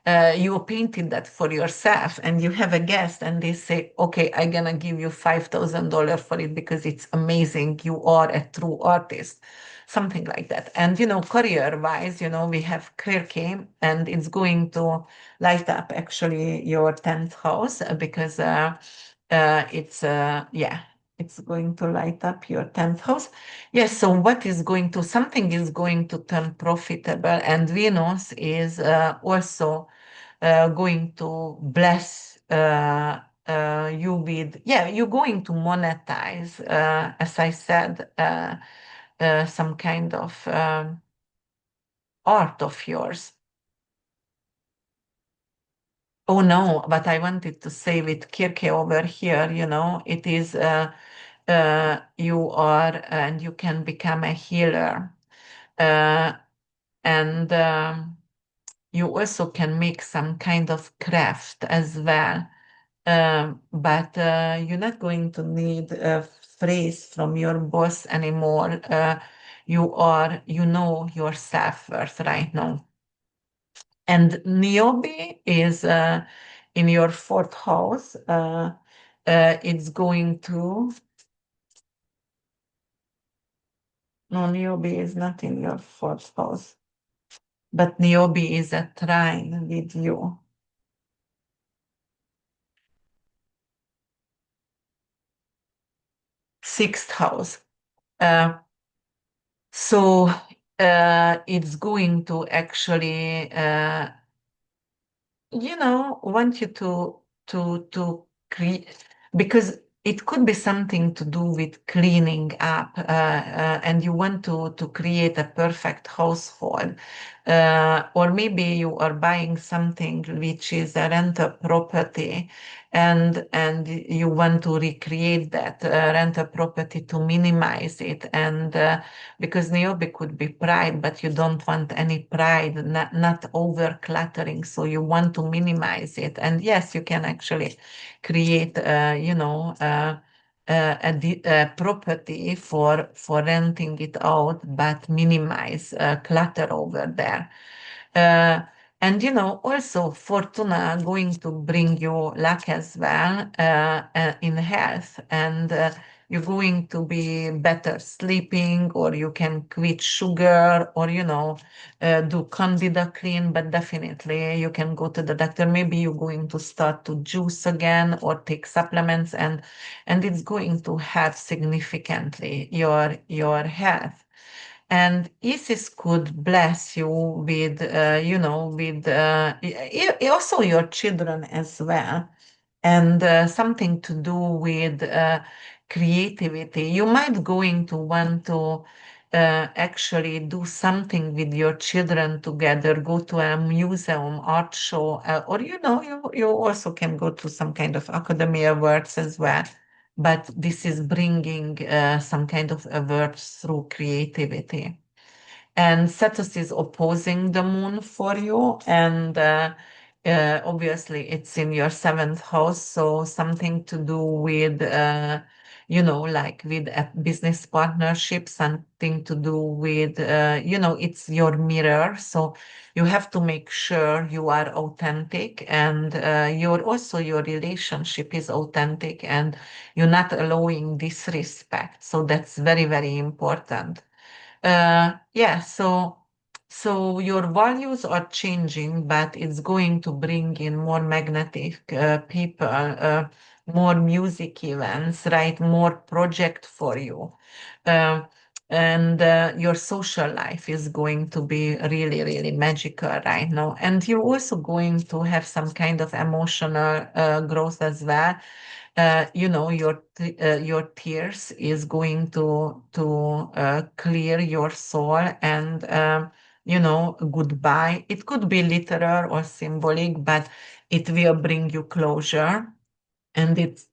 You painted that for yourself and you have a guest and they say, okay, I'm gonna give you $5,000 for it because it's amazing. You are a true artist, something like that. And career wise, we have Kirke and it's going to light up actually your 10th house because yeah, it's going to light up your 10th house. Yes, so something is going to turn profitable, and Venus is also going to bless you with, yeah, you're going to monetize, as I said, some kind of art of yours. Oh no, but I wanted to say with Kirke over here, it is you are and you can become a healer. Uh, and you also can make some kind of craft as well. But you're not going to need a phrase from your boss anymore. You know your self-worth right now. And Niobe is in your fourth house. It's going to, no, Niobe is not in your fourth house, but Niobe is a trine with you. Sixth house. Uh, so it's going to actually want you to create, because it could be something to do with cleaning up, and you want to create a perfect household, or maybe you are buying something which is a rental property, and you want to recreate that rental property to minimize it, and because Niobe could be pride, but you don't want any pride, not over cluttering. So you want to minimize it. And yes, you can actually create, a property for renting it out, but minimize clutter over there. Uh, and also Fortuna going to bring you luck as well in health, and you're going to be better sleeping, or you can quit sugar, or do candida clean. But definitely you can go to the doctor. Maybe you're going to start to juice again or take supplements, and it's going to help significantly your health. And Isis could bless you with, with also your children as well, and something to do with creativity. You might going to want to actually do something with your children together, go to a museum, art show, or you also can go to some kind of academia works as well. But this is bringing some kind of awards through creativity. And Sethos is opposing the moon for you, and obviously it's in your seventh house, so something to do with, like with a business partnership, something to do with, it's your mirror. So you have to make sure you are authentic, and your relationship is authentic, and you're not allowing disrespect. So that's very, very important. Yeah, so your values are changing, but it's going to bring in more magnetic people, more music events, right? More project for you. Uh, and your social life is going to be really, really magical right now. And you're also going to have some kind of emotional growth as well. Your tears is going to clear your soul, and goodbye. It could be literal or symbolic, but it will bring you closure, and it's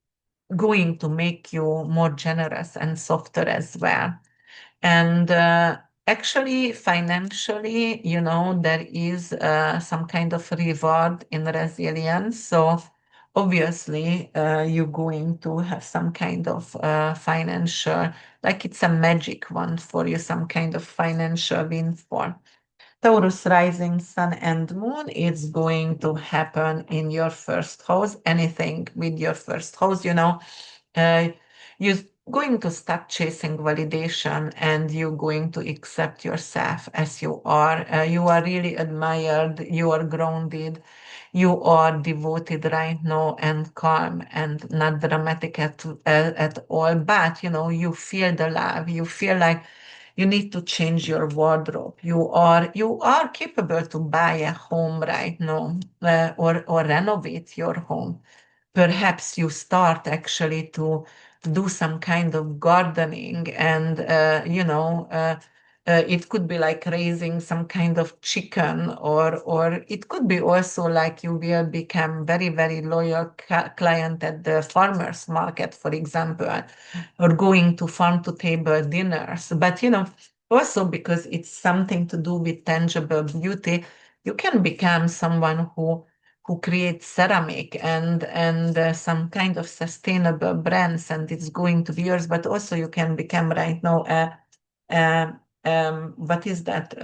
going to make you more generous and softer as well. And actually, financially, there is some kind of reward in resilience. So obviously, you're going to have some kind of financial, like it's a magic wand for you, some kind of financial windfall. Taurus rising sun and moon is going to happen in your first house. Anything with your first house, uh, you're going to start chasing validation and you're going to accept yourself as you are. You are really admired, you are grounded, you are devoted right now and calm and not dramatic at all. But, you feel the love, you feel like you need to change your wardrobe. You are capable to buy a home right now, or renovate your home. Perhaps you start actually to do some kind of gardening, and it could be like raising some kind of chicken, or it could be also like you will become very, very loyal client at the farmers market, for example, or going to farm to table dinners. But also because it's something to do with tangible beauty, you can become someone who creates ceramic and some kind of sustainable brands, and it's going to be yours. But also you can become right now a what is that?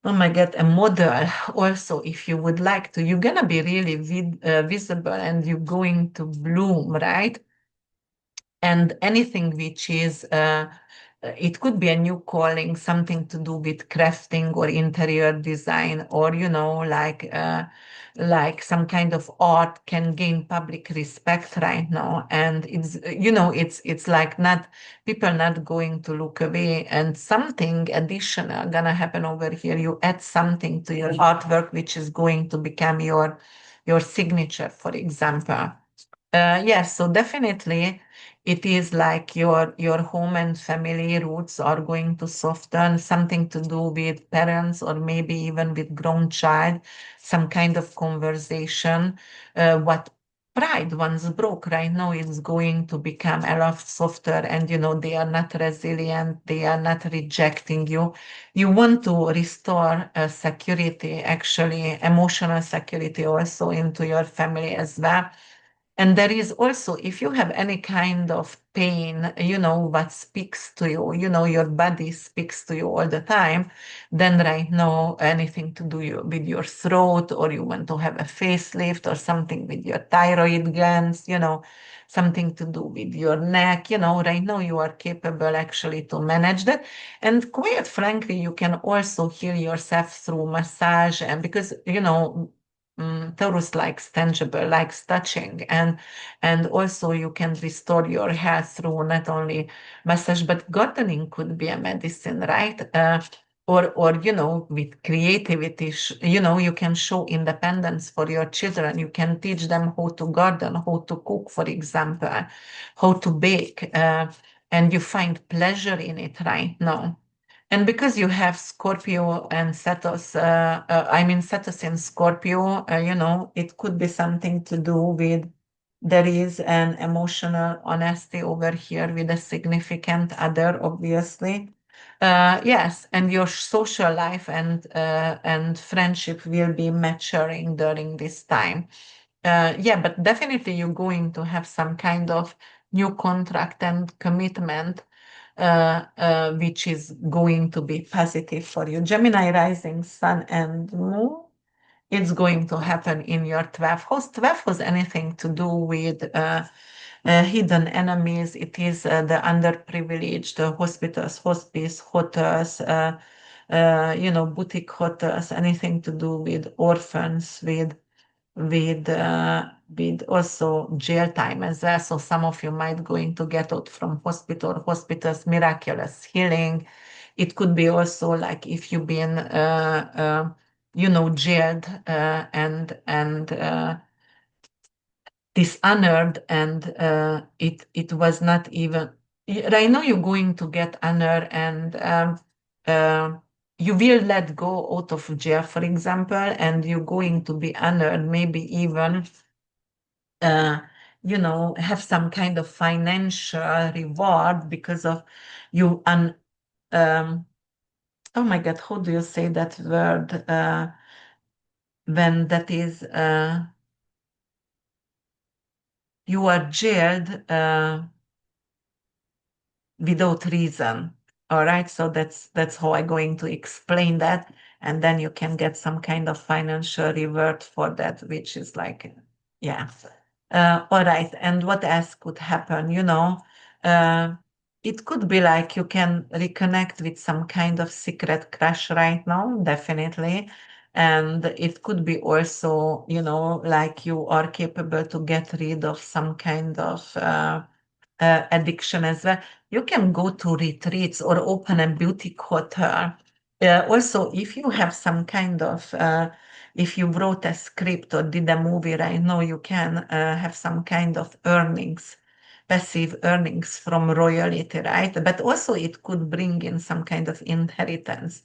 Oh my God, a model also, if you would like to. You're gonna be really visible and you're going to bloom, right? And anything which is it could be a new calling, something to do with crafting or interior design, or like some kind of art can gain public respect right now. And it's like not people not going to look away, and something additional gonna happen over here. You add something to your artwork which is going to become your signature, for example. Yes, so definitely it is like your home and family roots are going to soften, something to do with parents or maybe even with grown child, some kind of conversation. What pride once broke right now is going to become a lot softer, and they are not resilient, they are not rejecting you. You want to restore security, actually emotional security also into your family as well. And there is also, if you have any kind of pain, what speaks to you, your body speaks to you all the time, then right now, anything to do with your throat, or you want to have a facelift, or something with your thyroid glands, something to do with your neck, right now you are capable actually to manage that. And quite frankly, you can also heal yourself through massage, and because, Taurus likes tangible, likes touching, and also you can restore your health through not only massage, but gardening could be a medicine, right? Or with creativity, you can show independence for your children. You can teach them how to garden, how to cook, for example, how to bake, and you find pleasure in it right now. And because you have Scorpio and Sethos, I mean Sethos in Scorpio, it could be something to do with there is an emotional honesty over here with a significant other, obviously. Yes, and your social life and friendship will be maturing during this time. Yeah, but definitely you're going to have some kind of new contract and commitment, which is going to be positive for you. Gemini rising, sun and moon, it's going to happen in your 12th house. 12th has anything to do with hidden enemies. It is the underprivileged, hospitals, hospice, hotels, boutique hotels, anything to do with orphans, with also jail time as well. So some of you might going to get out from hospitals, miraculous healing. It could be also like if you've been, jailed and dishonored, and it was not even. Right now you're going to get honor, and uh, you will let go out of jail, for example, and you're going to be honored, maybe even uh, have some kind of financial reward because of you um, oh my God, how do you say that word? When that is, you are jailed without reason. All right, so that's how I'm going to explain that, and then you can get some kind of financial reward for that, which is like, yeah. All right, and what else could happen? Uh, it could be like you can reconnect with some kind of secret crush right now, definitely. And it could be also, like you are capable to get rid of some kind of addiction as well. You can go to retreats or open a boutique hotel. Also, if you have some kind of, if you wrote a script or did a movie right now, you can have some kind of earnings, passive earnings from royalty, right? But also it could bring in some kind of inheritance,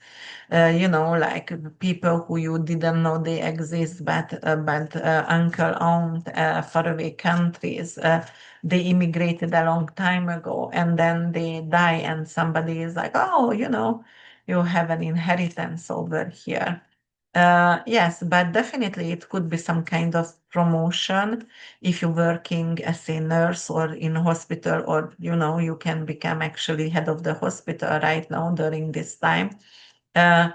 like people who you didn't know they exist, but uncle owned faraway countries. They immigrated a long time ago and then they die, and somebody is like, oh, you have an inheritance over here. Yes, but definitely it could be some kind of promotion if you're working as a nurse or in hospital, or you can become actually head of the hospital right now during this time. uh,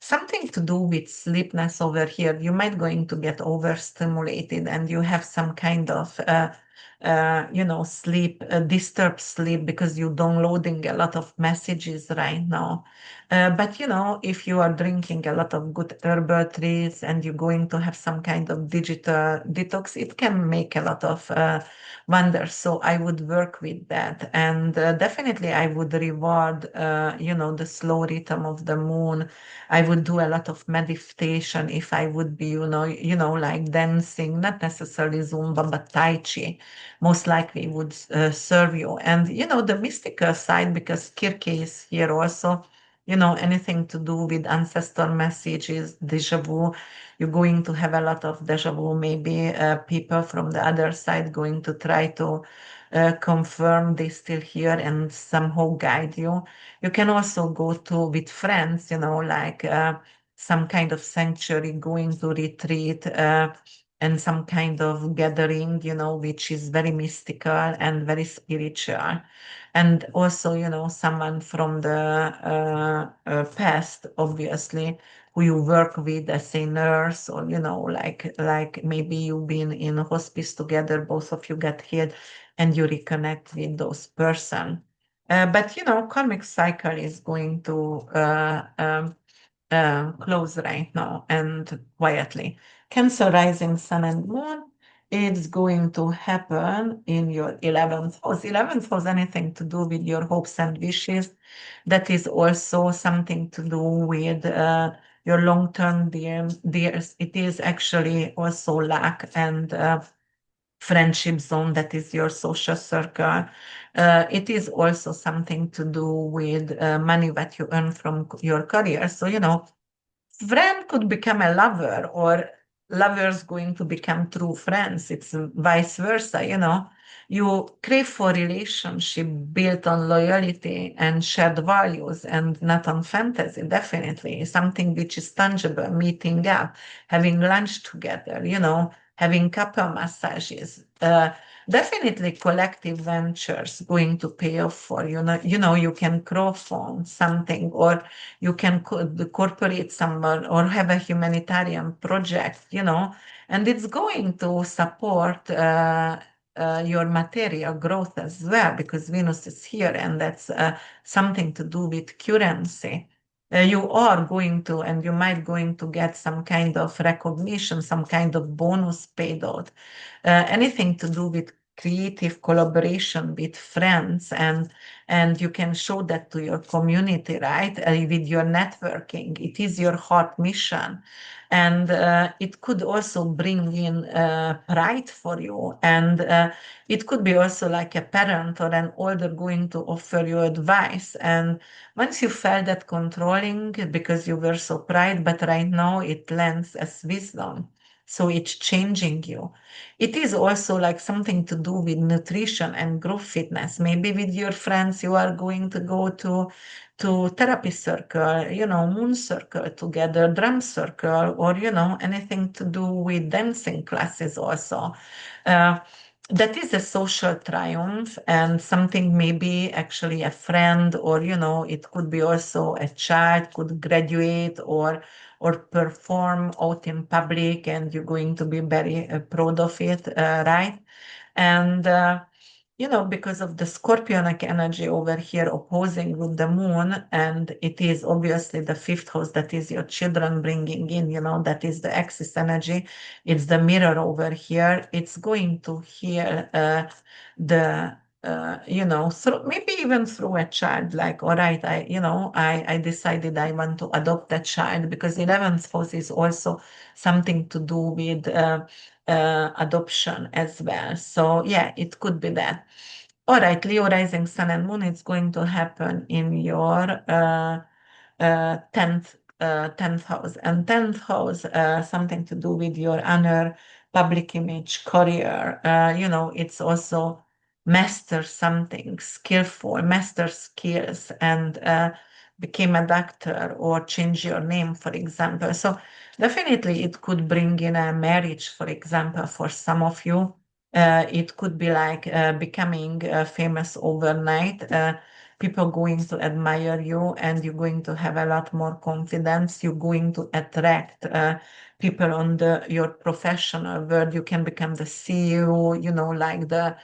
Something to do with sleepness over here. You might going to get overstimulated and you have some kind of sleep, disturbed sleep because you're downloading a lot of messages right now. But if you are drinking a lot of good herbal teas and you're going to have some kind of digital detox, it can make a lot of wonders. So I would work with that, and definitely I would reward, the slow rhythm of the moon. I would do a lot of meditation if I would be, like dancing, not necessarily Zumba, but Tai Chi, most likely would serve you. And, the mystical side, because Kirke is here also, anything to do with ancestor messages, deja vu, you're going to have a lot of deja vu. Maybe people from the other side going to try to confirm they still here and somehow guide you. You can also go to with friends, like some kind of sanctuary, going to retreat, and some kind of gathering, which is very mystical and very spiritual. And also, someone from the past, obviously, who you work with as a nurse, or like maybe you've been in a hospice together, both of you get healed, and you reconnect with those person. But karmic cycle is going to close right now and quietly. Cancer rising sun and moon, it's going to happen in your 11th house. 11th house, anything to do with your hopes and wishes. That is also something to do with your long-term dears. It is actually also luck and friendship zone, that is your social circle. It is also something to do with money that you earn from your career. So, friend could become a lover, or lovers going to become true friends. It's vice versa, You crave for relationship built on loyalty and shared values and not on fantasy, definitely. Something which is tangible, meeting up, having lunch together, having couple massages. Definitely collective ventures going to pay off for you can crowdfund something, or you can corporate someone or have a humanitarian project, and it's going to support your material growth as well, because Venus is here, and that's something to do with currency. You are going to, and you might going to get some kind of recognition, some kind of bonus paid out, anything to do with creative collaboration with friends, and and you can show that to your community, right? With your networking. It is your heart mission. And it could also bring in pride for you. And it could be also like a parent or an older going to offer you advice. And once you felt that controlling because you were so pride, but right now it lands as wisdom. So it's changing you. It is also like something to do with nutrition and growth fitness. Maybe with your friends, you are going to go to therapy circle, moon circle together, drum circle, or, anything to do with dancing classes also. Uh, that is a social triumph and something maybe actually a friend or it could be also a child could graduate or perform out in public and you're going to be very proud of it, right? And because of the scorpionic energy over here opposing with the moon, and it is obviously the fifth house that is your children bringing in, that is the axis energy. It's the mirror over here. It's going to heal the through maybe even through a child, like, all right, I decided I want to adopt a child because 11th house is also something to do with adoption as well. So yeah, it could be that. All right, Leo rising sun and moon, it's going to happen in your 10th house. And 10th house, something to do with your honor, public image, career. It's also master something, skillful, master skills, and became a doctor or change your name, for example. So definitely it could bring in a marriage, for example, for some of you. It could be like becoming famous overnight. People going to admire you and you're going to have a lot more confidence. You're going to attract people on your professional world. You can become the CEO, like the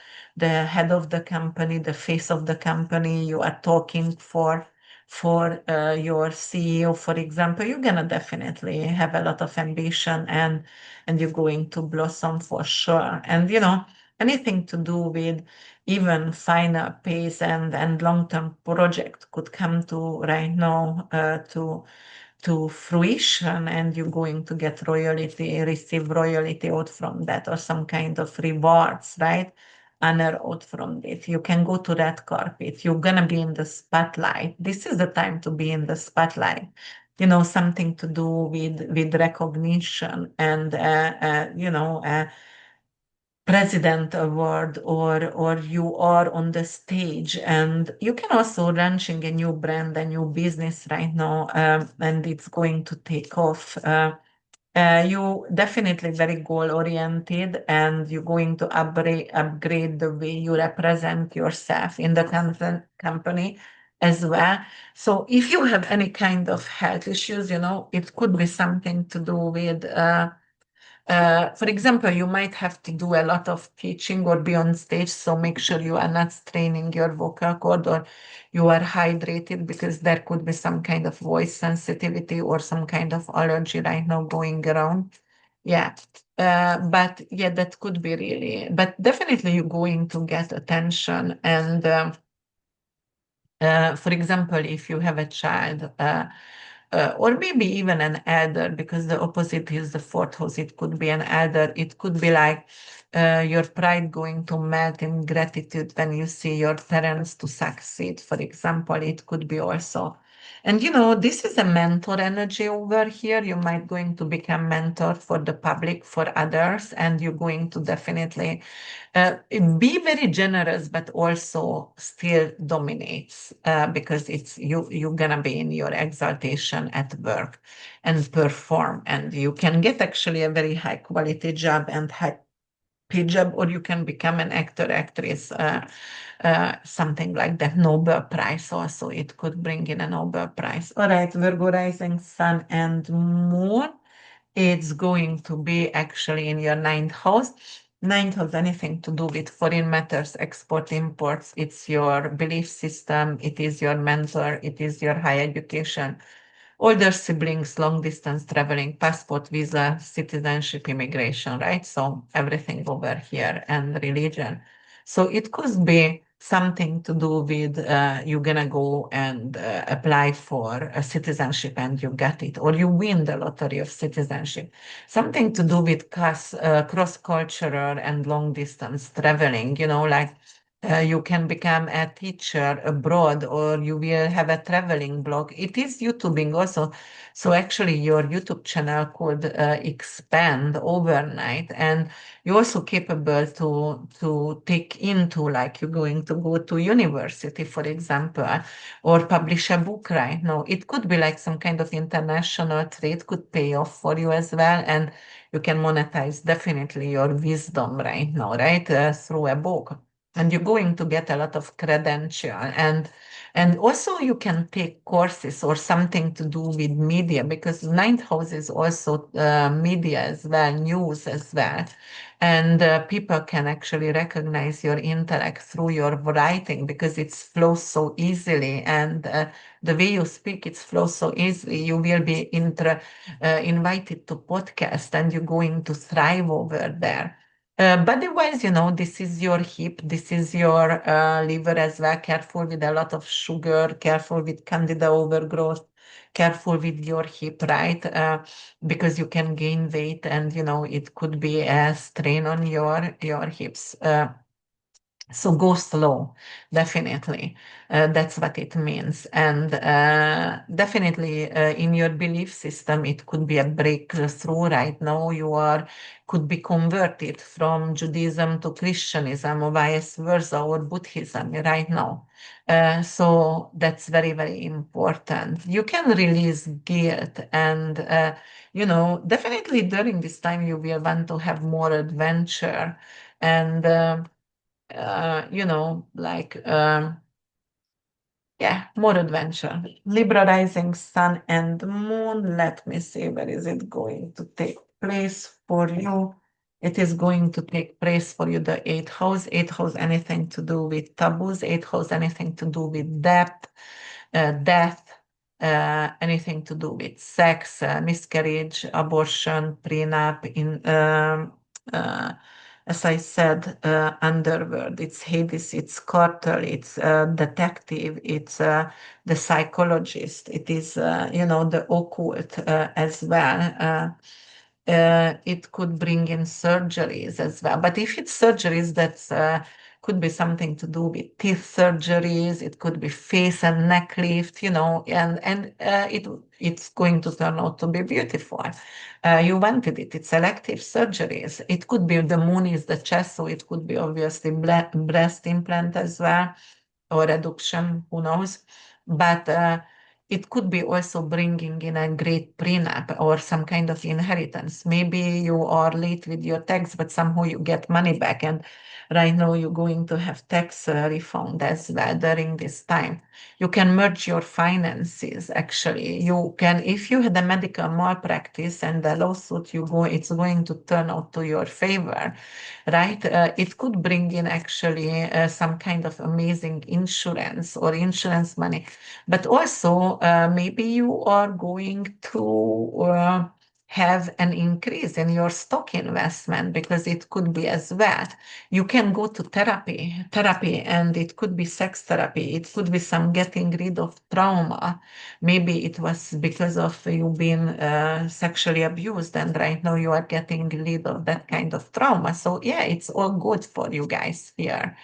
head of the company, the face of the company. You are talking for your CEO, for example. You're gonna definitely have a lot of ambition and you're going to blossom for sure. And anything to do with even final pace and long-term project could come to right now to fruition, and you're going to get royalty, receive royalty out from that, or some kind of rewards, right? Honor out from it. You can go to red carpet. You're gonna be in the spotlight. This is the time to be in the spotlight. Something to do with recognition and president award, or you are on the stage, and you can also launching a new brand, a new business right now, and it's going to take off. You definitely very goal oriented, and you're going to upgrade the way you represent yourself in the company as well. So if you have any kind of health issues, it could be something to do with for example, you might have to do a lot of teaching or be on stage, so make sure you are not straining your vocal cord or you are hydrated, because there could be some kind of voice sensitivity or some kind of allergy right now going around. Yeah. But yeah, that could be really, but definitely you're going to get attention. And for example, if you have a child, or maybe even an elder, because the opposite is the fourth house. It could be an elder. It could be like your pride going to melt in gratitude when you see your parents to succeed. For example, it could be also. And this is a mentor energy over here. You might going to become mentor for the public, for others, and you're going to definitely be very generous, but also still dominates, because it's you're gonna be in your exaltation at work and perform, and you can get actually a very high quality job and high paid job, or you can become an actor, actress, something like that. Nobel Prize also, it could bring in a Nobel Prize. All right, Virgo rising, sun and moon. It's going to be actually in your ninth house. Ninth house, anything to do with foreign matters, export, imports. It's your belief system. It is your mentor. It is your higher education. Older siblings, long distance traveling, passport, visa, citizenship, immigration, right? So everything over here, and religion. So it could be something to do with you're gonna go and apply for a citizenship and you get it, or you win the lottery of citizenship. Something to do with cross-cultural and long-distance traveling, like you can become a teacher abroad, or you will have a traveling blog. It is YouTubing also. So actually, your YouTube channel could expand overnight, and you're also capable to take into, like, you're going to go to university, for example, or publish a book right now. It could be like some kind of international trade could pay off for you as well, and you can monetize definitely your wisdom right now, right, through a book. And you're going to get a lot of credential, and also you can take courses or something to do with media, because ninth house is also media as well, news as well. And people can actually recognize your intellect through your writing, because it flows so easily, and the way you speak, it flows so easily. You will be invited to podcast, and you're going to thrive over there. Body-wise, this is your hip, this is your liver as well. Careful with a lot of sugar, careful with candida overgrowth, careful with your hip, right? Because you can gain weight, and it could be a strain on your hips. So go slow, definitely. That's what it means. And definitely in your belief system, it could be a breakthrough right now. Could be converted from Judaism to Christianism, or vice versa, or Buddhism right now. So that's very, very important. You can release guilt, and definitely during this time you will want to have more adventure, and like, yeah, more adventure. Libra rising sun and moon. Let me see, where is it going to take place for you? It is going to take place for you the eighth house. Eighth house, anything to do with taboos. Eighth house, anything to do with death, anything to do with sex, miscarriage, abortion, prenup, uh, as I said, underworld. It's Hades, it's cartel, it's detective, it's the psychologist. It is, the occult as well. It could bring in surgeries as well. But if it's surgeries, that's could be something to do with teeth surgeries. It could be face and neck lift, and it's going to turn out to be beautiful. You wanted it. It's elective surgeries. It could be the moon is the chest, so it could be obviously breast implant as well, or reduction, who knows. But it could be also bringing in a great prenup or some kind of inheritance. Maybe you are late with your tax, but somehow you get money back. And right now you're going to have tax refund as well during this time. You can merge your finances, actually. You can, if you had a medical malpractice and the lawsuit, it's going to turn out to your favor, right? It could bring in actually some kind of amazing insurance or insurance money, but also maybe you are going to have an increase in your stock investment, because it could be as well. You can go to therapy, and it could be sex therapy. It could be some getting rid of trauma. Maybe it was because of you being sexually abused, and right now you are getting rid of that kind of trauma. So yeah, it's all good for you guys here,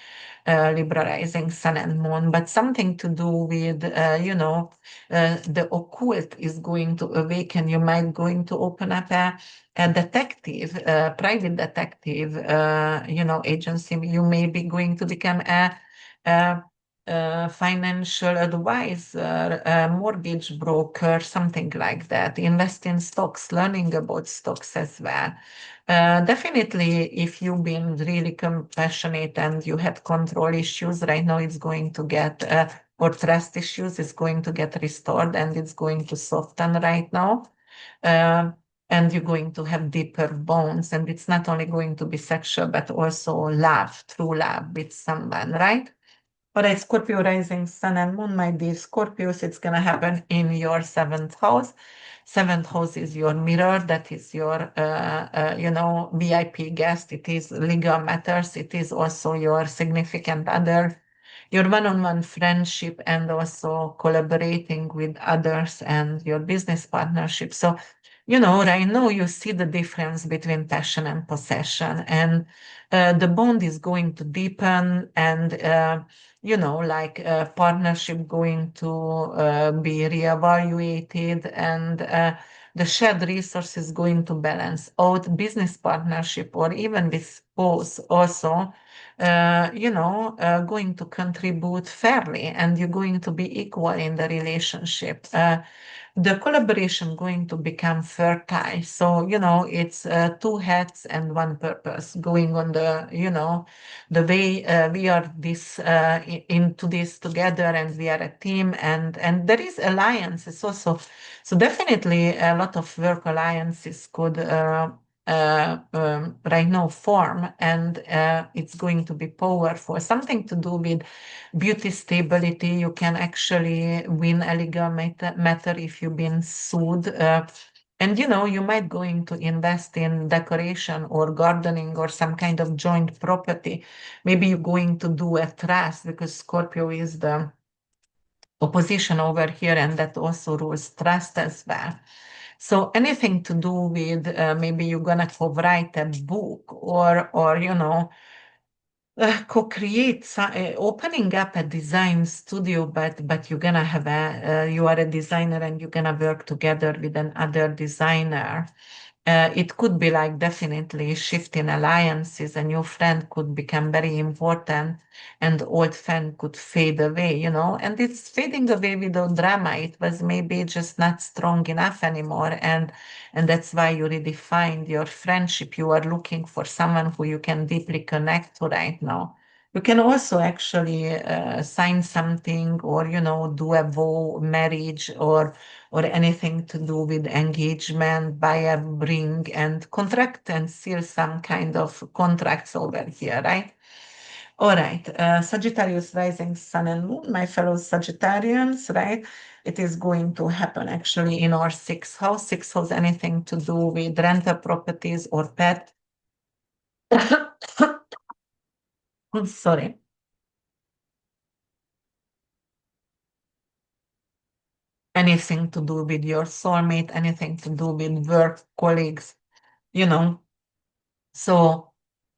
Libra rising sun and moon, but something to do with, the occult is going to awaken. You might going to open up a detective, private detective, agency. You may be going to become a, financial advisor, a mortgage broker, something like that. Invest in stocks, learning about stocks as well. Definitely, if you've been really compassionate and you had control issues, right now it's going to get, or trust issues, is going to get restored, and it's going to soften right now. And you're going to have deeper bonds, and it's not only going to be sexual, but also love, true love with someone, right? All right, Scorpio rising sun and moon, my dear Scorpios, it's going to happen in your seventh house. Seventh house is your mirror. That is your, VIP guest. It is legal matters. It is also your significant other. your one-on-one friendship and also collaborating with others and your business partnership. So, right now you see the difference between passion and possession, and the bond is going to deepen, and like partnership going to be reevaluated, and the shared resource is going to balance out business partnership, or even with spouse also, going to contribute fairly, and you're going to be equal in the relationship. The collaboration going to become fertile. So, it's two hats and one purpose going on the way we are into this together, and we are a team, and there is alliances also. So definitely a lot of work alliances could right now form, and it's going to be powerful. Something to do with beauty stability. You can actually win a legal matter if you've been sued. And you might going to invest in decoration or gardening or some kind of joint property. Maybe you're going to do a trust, because Scorpio is the opposition over here, and that also rules trust as well. So anything to do with maybe you're gonna co-write a book, or co-create opening up a design studio, but you're gonna have you are a designer and you're gonna work together with another designer. It could be like definitely shift in alliances. A new friend could become very important, and old friend could fade away, and it's fading away without drama. It was maybe just not strong enough anymore, and that's why you redefined your friendship. You are looking for someone who you can deeply connect to right now. You can also actually sign something, or do a vow marriage, or anything to do with engagement, buy a ring and contract and seal some kind of contracts over here, right? All right, Sagittarius rising sun and moon, my fellow Sagittarians, right? It is going to happen actually in our sixth house. Sixth house, anything to do with rental properties or pet. Sorry. Anything to do with your soulmate, anything to do with work colleagues, you know. So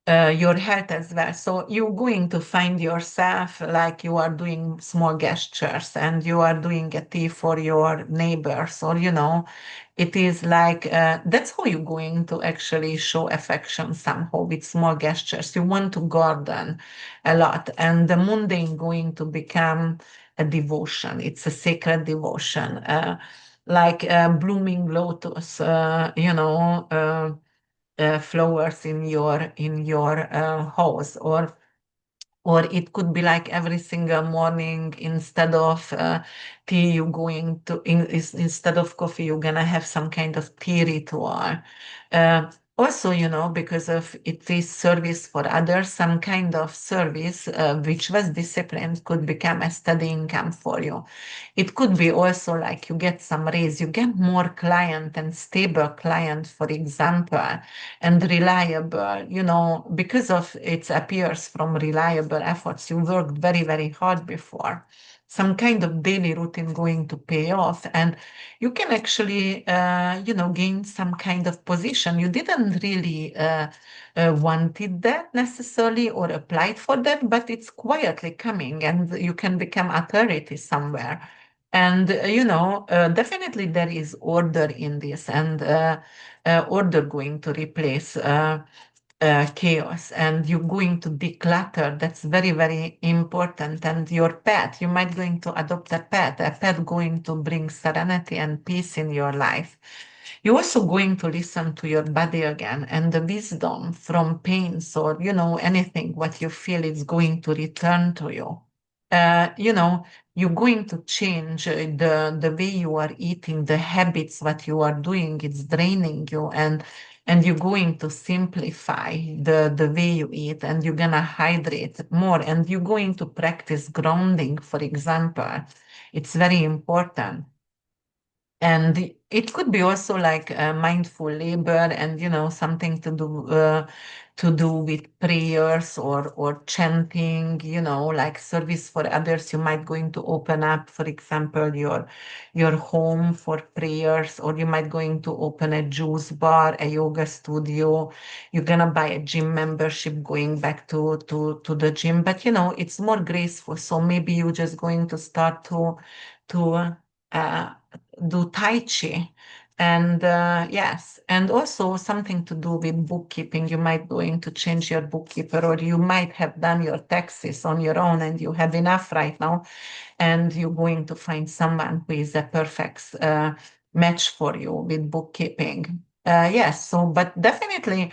your health as well. So you're going to find yourself like you are doing small gestures, and you are doing a tea for your neighbors, or it is like that's how you're going to actually show affection somehow, with small gestures. You want to garden a lot, and the mundane going to become a devotion. It's a sacred devotion. Like blooming lotus, flowers in your house, or it could be like every single morning, instead of tea you going to instead of coffee you're gonna have some kind of tea ritual. Also, because of it is service for others, some kind of service which was disciplined could become a steady income for you. It could be also like you get some raise, you get more client and stable client, for example, and reliable, because of it appears from reliable efforts. You worked very, very hard before. Some kind of daily routine going to pay off, and you can actually, gain some kind of position. You didn't really wanted that necessarily or applied for that, but it's quietly coming, and you can become authority somewhere. And definitely there is order in this, and order going to replace chaos, and you're going to declutter. That's very, very important. And your pet, you might going to adopt a pet going to bring serenity and peace in your life. You're also going to listen to your body again, and the wisdom from pains, or anything what you feel is going to return to you. uh, you know you're going to change the way you are eating, the habits what you are doing. It's draining you, and you're going to simplify the way you eat, and you're gonna hydrate more, and you're going to practice grounding, for example. It's very important. And it could be also like mindful labor, and something to do with prayers or chanting, like service for others. You might going to open up, for example, your home for prayers, or you might going to open a juice bar, a yoga studio. You're gonna buy a gym membership, going back to the gym. But it's more graceful. So maybe you're just going to start to uh, do Tai Chi. And yes, and also something to do with bookkeeping. You might going to change your bookkeeper, or you might have done your taxes on your own and you have enough right now, and you're going to find someone who is a perfect match for you with bookkeeping. Yes, so but definitely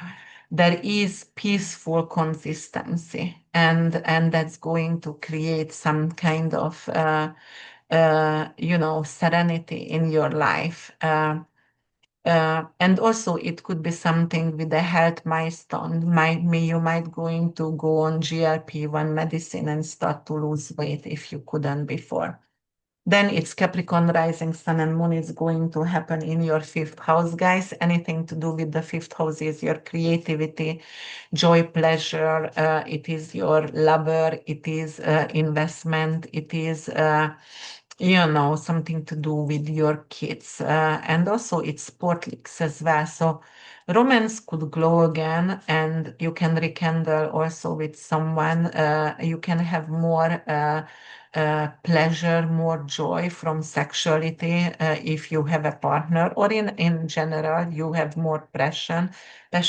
there is peaceful consistency, and that's going to create some kind of serenity in your life. And also it could be something with a health milestone. You might going to go on GLP-1 medicine and start to lose weight if you couldn't before. Then it's Capricorn rising, Sun and Moon is going to happen in your fifth house, guys. Anything to do with the fifth house is your creativity, joy, pleasure. It is your lover. It is investment. It is something to do with your kids. And also it's sport leagues as well. So romance could glow again, and you can rekindle also with someone. You can have more pleasure, more joy from sexuality if you have a partner, or in general, you have more passion.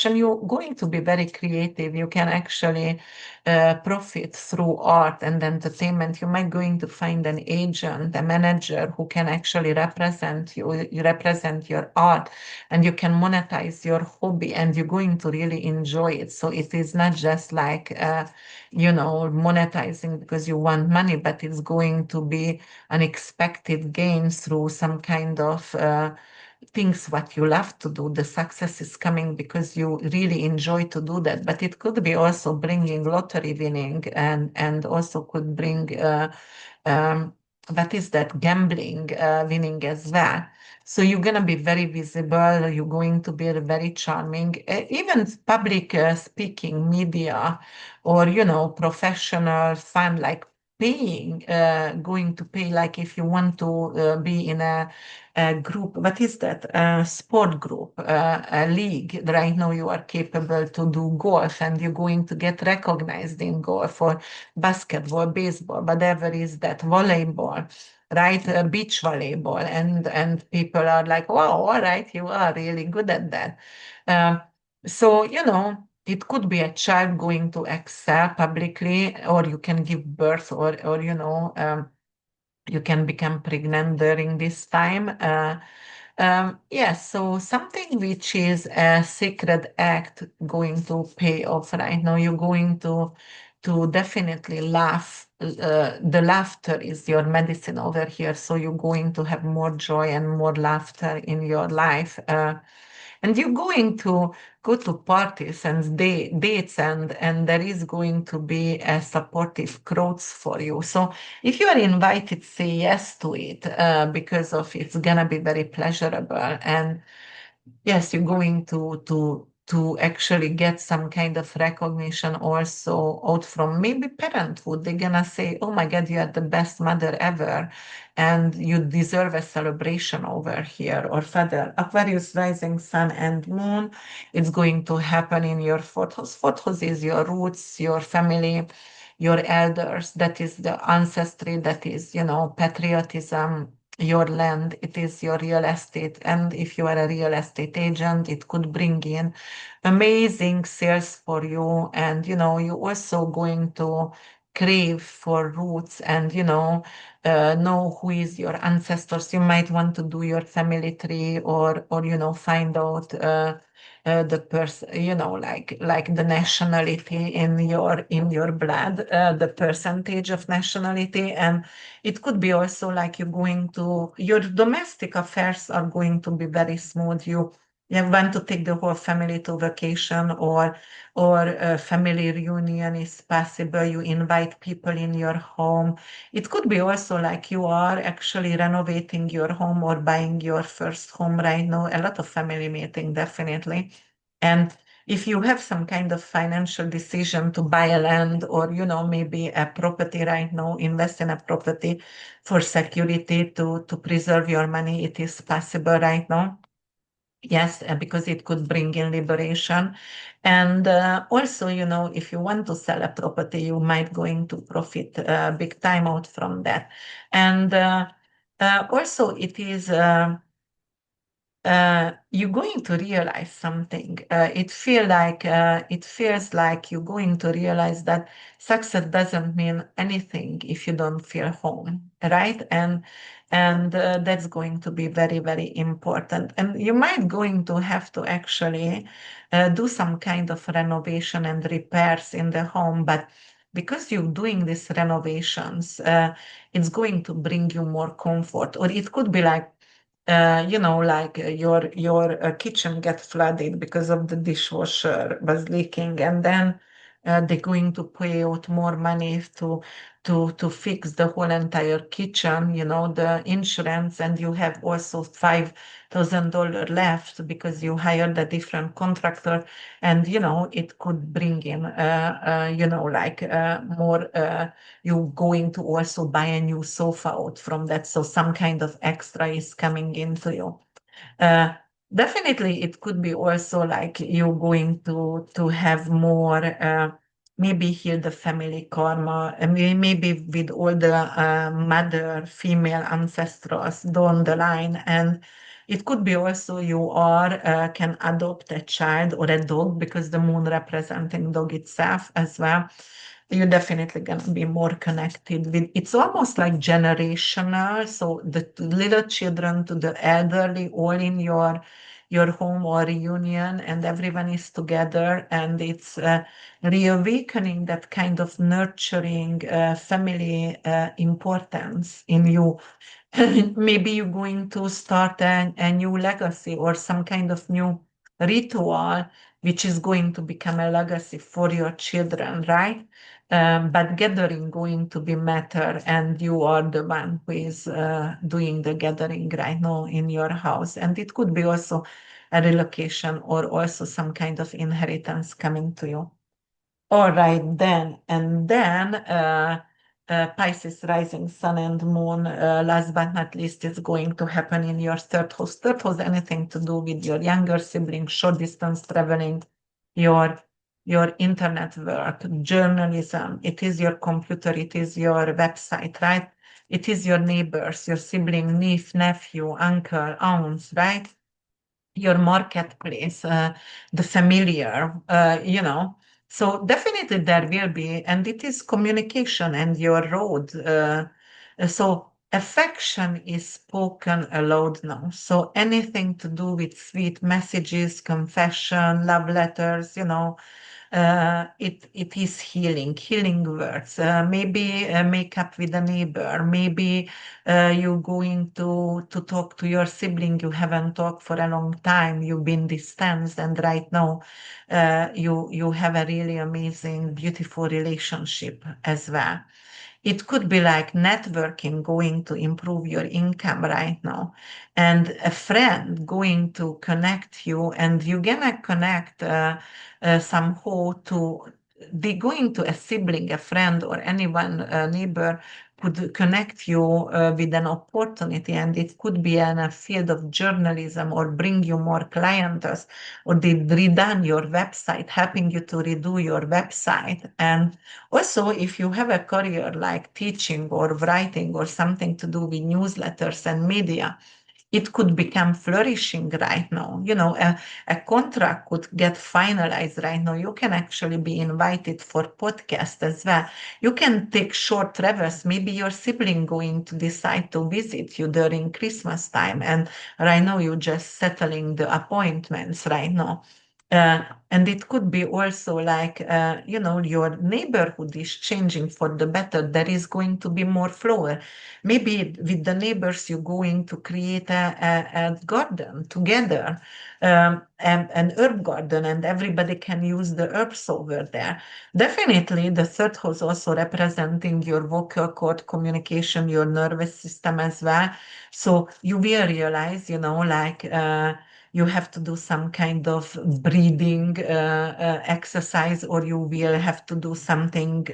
You're going to be very creative. You can actually profit through art and entertainment. You might going to find an agent, a manager who can actually represent you represent your art, and you can monetize your hobby, and you're going to really enjoy it. So it is not just like monetizing because you want money, but it's going to be unexpected gain through some kind of things what you love to do. The success is coming because you really enjoy to do that. But it could be also bringing lottery winning, and also could bring what is that, gambling winning as well. So you're going to be very visible. You're going to be very charming. Even public speaking, media, or professional fun, like paying, going to pay, like if you want to be in a group. What is that? A sport group, a league. Right now, you are capable to do golf, and you're going to get recognized in golf, or basketball, baseball, whatever is that, volleyball, right? Beach volleyball, and people are like, wow, all right, you are really good at that. Um, so it could be a child going to excel publicly, or you can give birth, or you can become pregnant during this time. Yes, so something which is a sacred act going to pay off right now. You're going to definitely laugh. The laughter is your medicine over here. So you're going to have more joy and more laughter in your life. And you're going to go to parties and dates, and there is going to be a supportive crowds for you. So if you are invited, say yes to it, because of it's gonna be very pleasurable. And yes, you're going to actually get some kind of recognition also out from maybe parenthood. They're gonna say, "Oh my God, you are the best mother ever, and you deserve a celebration over here." Or further, Aquarius rising, Sun and Moon. It's going to happen in your fourth house. Fourth house is your roots, your family, your elders. That is the ancestry. That is, patriotism, your land. It is your real estate. And if you are a real estate agent, it could bring in amazing sales for you. And you're also going to crave for roots, and know who is your ancestors. You might want to do your family tree, or find out the person, like the nationality in your blood, the percentage of nationality. And it could be also like your domestic affairs are going to be very smooth. You want to take the whole family to vacation, or a family reunion is possible. You invite people in your home. It could be also like you are actually renovating your home or buying your first home right now. A lot of family meeting, definitely. And if you have some kind of financial decision to buy a land, or maybe a property right now, invest in a property for security to preserve your money, it is possible right now. Yes, because it could bring in liberation. And also, if you want to sell a property, you might going to profit big time out from that. And also, you're going to realize something. It feels like you're going to realize that success doesn't mean anything if you don't feel home, right? And that's going to be very, very important. And you might going to have to actually do some kind of renovation and repairs in the home, but because you're doing these renovations, it's going to bring you more comfort. Or it could be like your kitchen gets flooded because of the dishwasher was leaking, and then they're going to pay out more money to fix the whole entire kitchen, the insurance, and you have also $5,000 left because you hired a different contractor, and it could bring in more. You're going to also buy a new sofa out from that. So some kind of extra is coming into you. Uh, Definitely, it could be also like you're going to have more, maybe heal the family karma, and maybe with all the mother, female ancestors down the line. And it could be also you are can adopt a child or a dog, because the moon representing dog itself as well. You're definitely going to be more connected with. It's almost like generational, so the little children to the elderly, all in your home or reunion, and everyone is together, and it's reawakening that kind of nurturing family importance in you. Maybe you're going to start a new legacy or some kind of new ritual, which is going to become a legacy for your children, right? But gathering going to be matter, and you are the one who is doing the gathering right now in your house. And it could be also a relocation, or also some kind of inheritance coming to you. All right, then. And then Pisces rising sun and moon, last but not least, is going to happen in your third house. Third house, anything to do with your younger siblings, short distance traveling, your your internet work, journalism. It is your computer, it is your website, right? It is your neighbors, your sibling, niece, nephew, uncle, aunts, right? Your marketplace, the familiar, So definitely there will be, and it is communication and your road. So affection is spoken aloud now. So anything to do with sweet messages, confession, love letters, it is healing words. Maybe make up with a neighbor. Maybe you're going to talk to your sibling you haven't talked for a long time. You've been distanced, and right now you have a really amazing, beautiful relationship as well. It could be like networking going to improve your income right now, and a friend going to connect you, and you're gonna connect somehow to they going to a sibling, a friend, or anyone, a neighbor could connect you with an opportunity, and it could be in a field of journalism, or bring you more clients, or they redone your website, helping you to redo your website. And also, if you have a career like teaching or writing or something to do with newsletters and media, it could become flourishing right now. A contract could get finalized right now. You can actually be invited for podcast as well. You can take short travels. Maybe your sibling going to decide to visit you during Christmas time, and right now you're just settling the appointments right now. And it could be also like, your neighborhood is changing for the better. There is going to be more flower. Maybe with the neighbors, you're going to create a garden together, an herb garden, and everybody can use the herbs over there. Definitely, the third house also representing your vocal cord communication, your nervous system as well. So you will realize, you have to do some kind of breathing exercise, or you will have to do something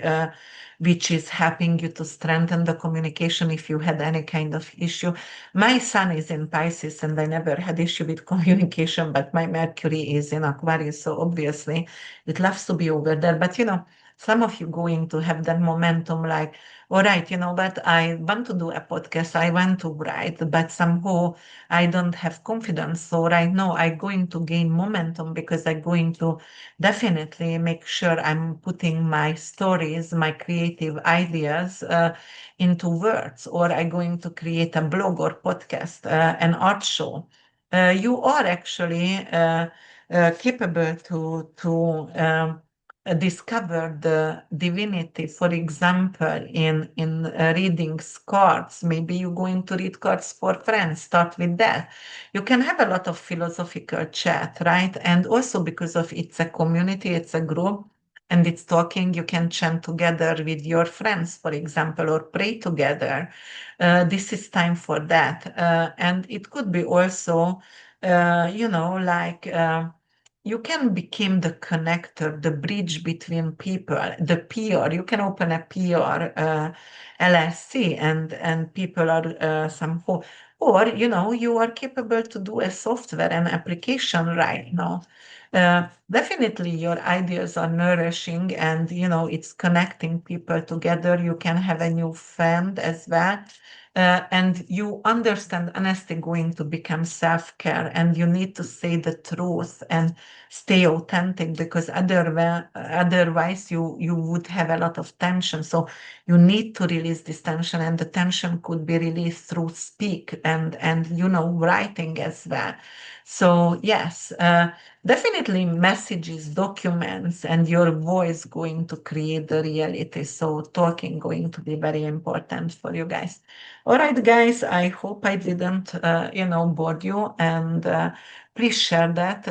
which is helping you to strengthen the communication if you had any kind of issue. My sun is in Pisces and I never had issue with communication, but my Mercury is in Aquarius, so obviously it loves to be over there. But some of you going to have that momentum like, all right, but I want to do a podcast, I want to write, but somehow I don't have confidence. So right now I'm going to gain momentum because I'm going to definitely make sure I'm putting my stories, my creative ideas into words, or I'm going to create a blog or podcast, an art show. You are actually capable to discover the divinity, for example, in reading cards. Maybe you're going to read cards for friends. Start with that. You can have a lot of philosophical chat, right? And also because of it's a community, it's a group, and it's talking, you can chant together with your friends, for example, or pray together. This is time for that. And it could be also, like you can become the connector, the bridge between people, the PR. You can open a PR LSC, and people are somehow, or you are capable to do a software and application right now. Definitely, your ideas are nourishing, and it's connecting people together. You can have a new friend as well. And you understand honesty going to become self-care, and you need to say the truth and stay authentic, because otherwise you would have a lot of tension. So you need to release this tension, and the tension could be released through speak and writing as well. So yes, definitely messages, documents, and your voice going to create the reality. So talking going to be very important for you guys. All right, guys, I hope I didn't, bore you, and please share that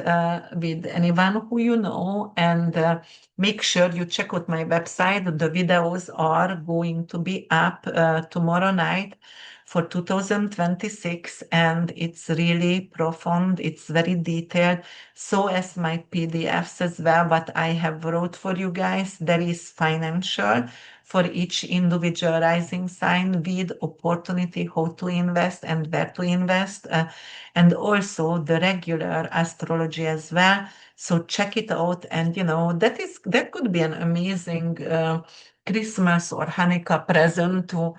with anyone who you know, and make sure you check out my website. The videos are going to be up tomorrow night for 2026, and it's really profound. It's very detailed. So as my PDFs as well, what I have wrote for you guys. There is financial for each individual rising sign with opportunity, how to invest and where to invest, and also the regular astrology as well. So check it out, and that could be an amazing Christmas or Hanukkah present to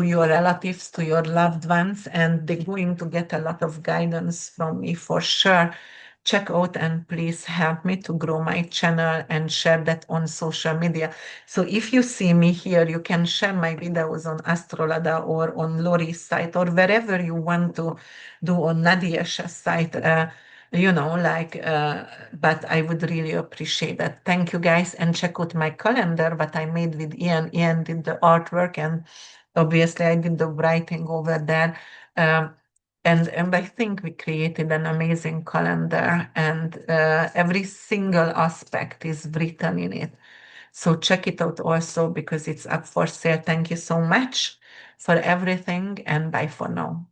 your relatives, to your loved ones, and they're going to get a lot of guidance from me for sure. Check out, and please help me to grow my channel and share that on social media. So if you see me here, you can share my videos on Astrolada or on Lori's site, or wherever you want to do on Nadia's site. But I would really appreciate that. Thank you guys, and check out my calendar, what I made with Ian. Ian did the artwork, and obviously I did the writing over there. Um, and I think we created an amazing calendar, and every single aspect is written in it. So check it out also because it's up for sale. Thank you so much for everything, and bye for now.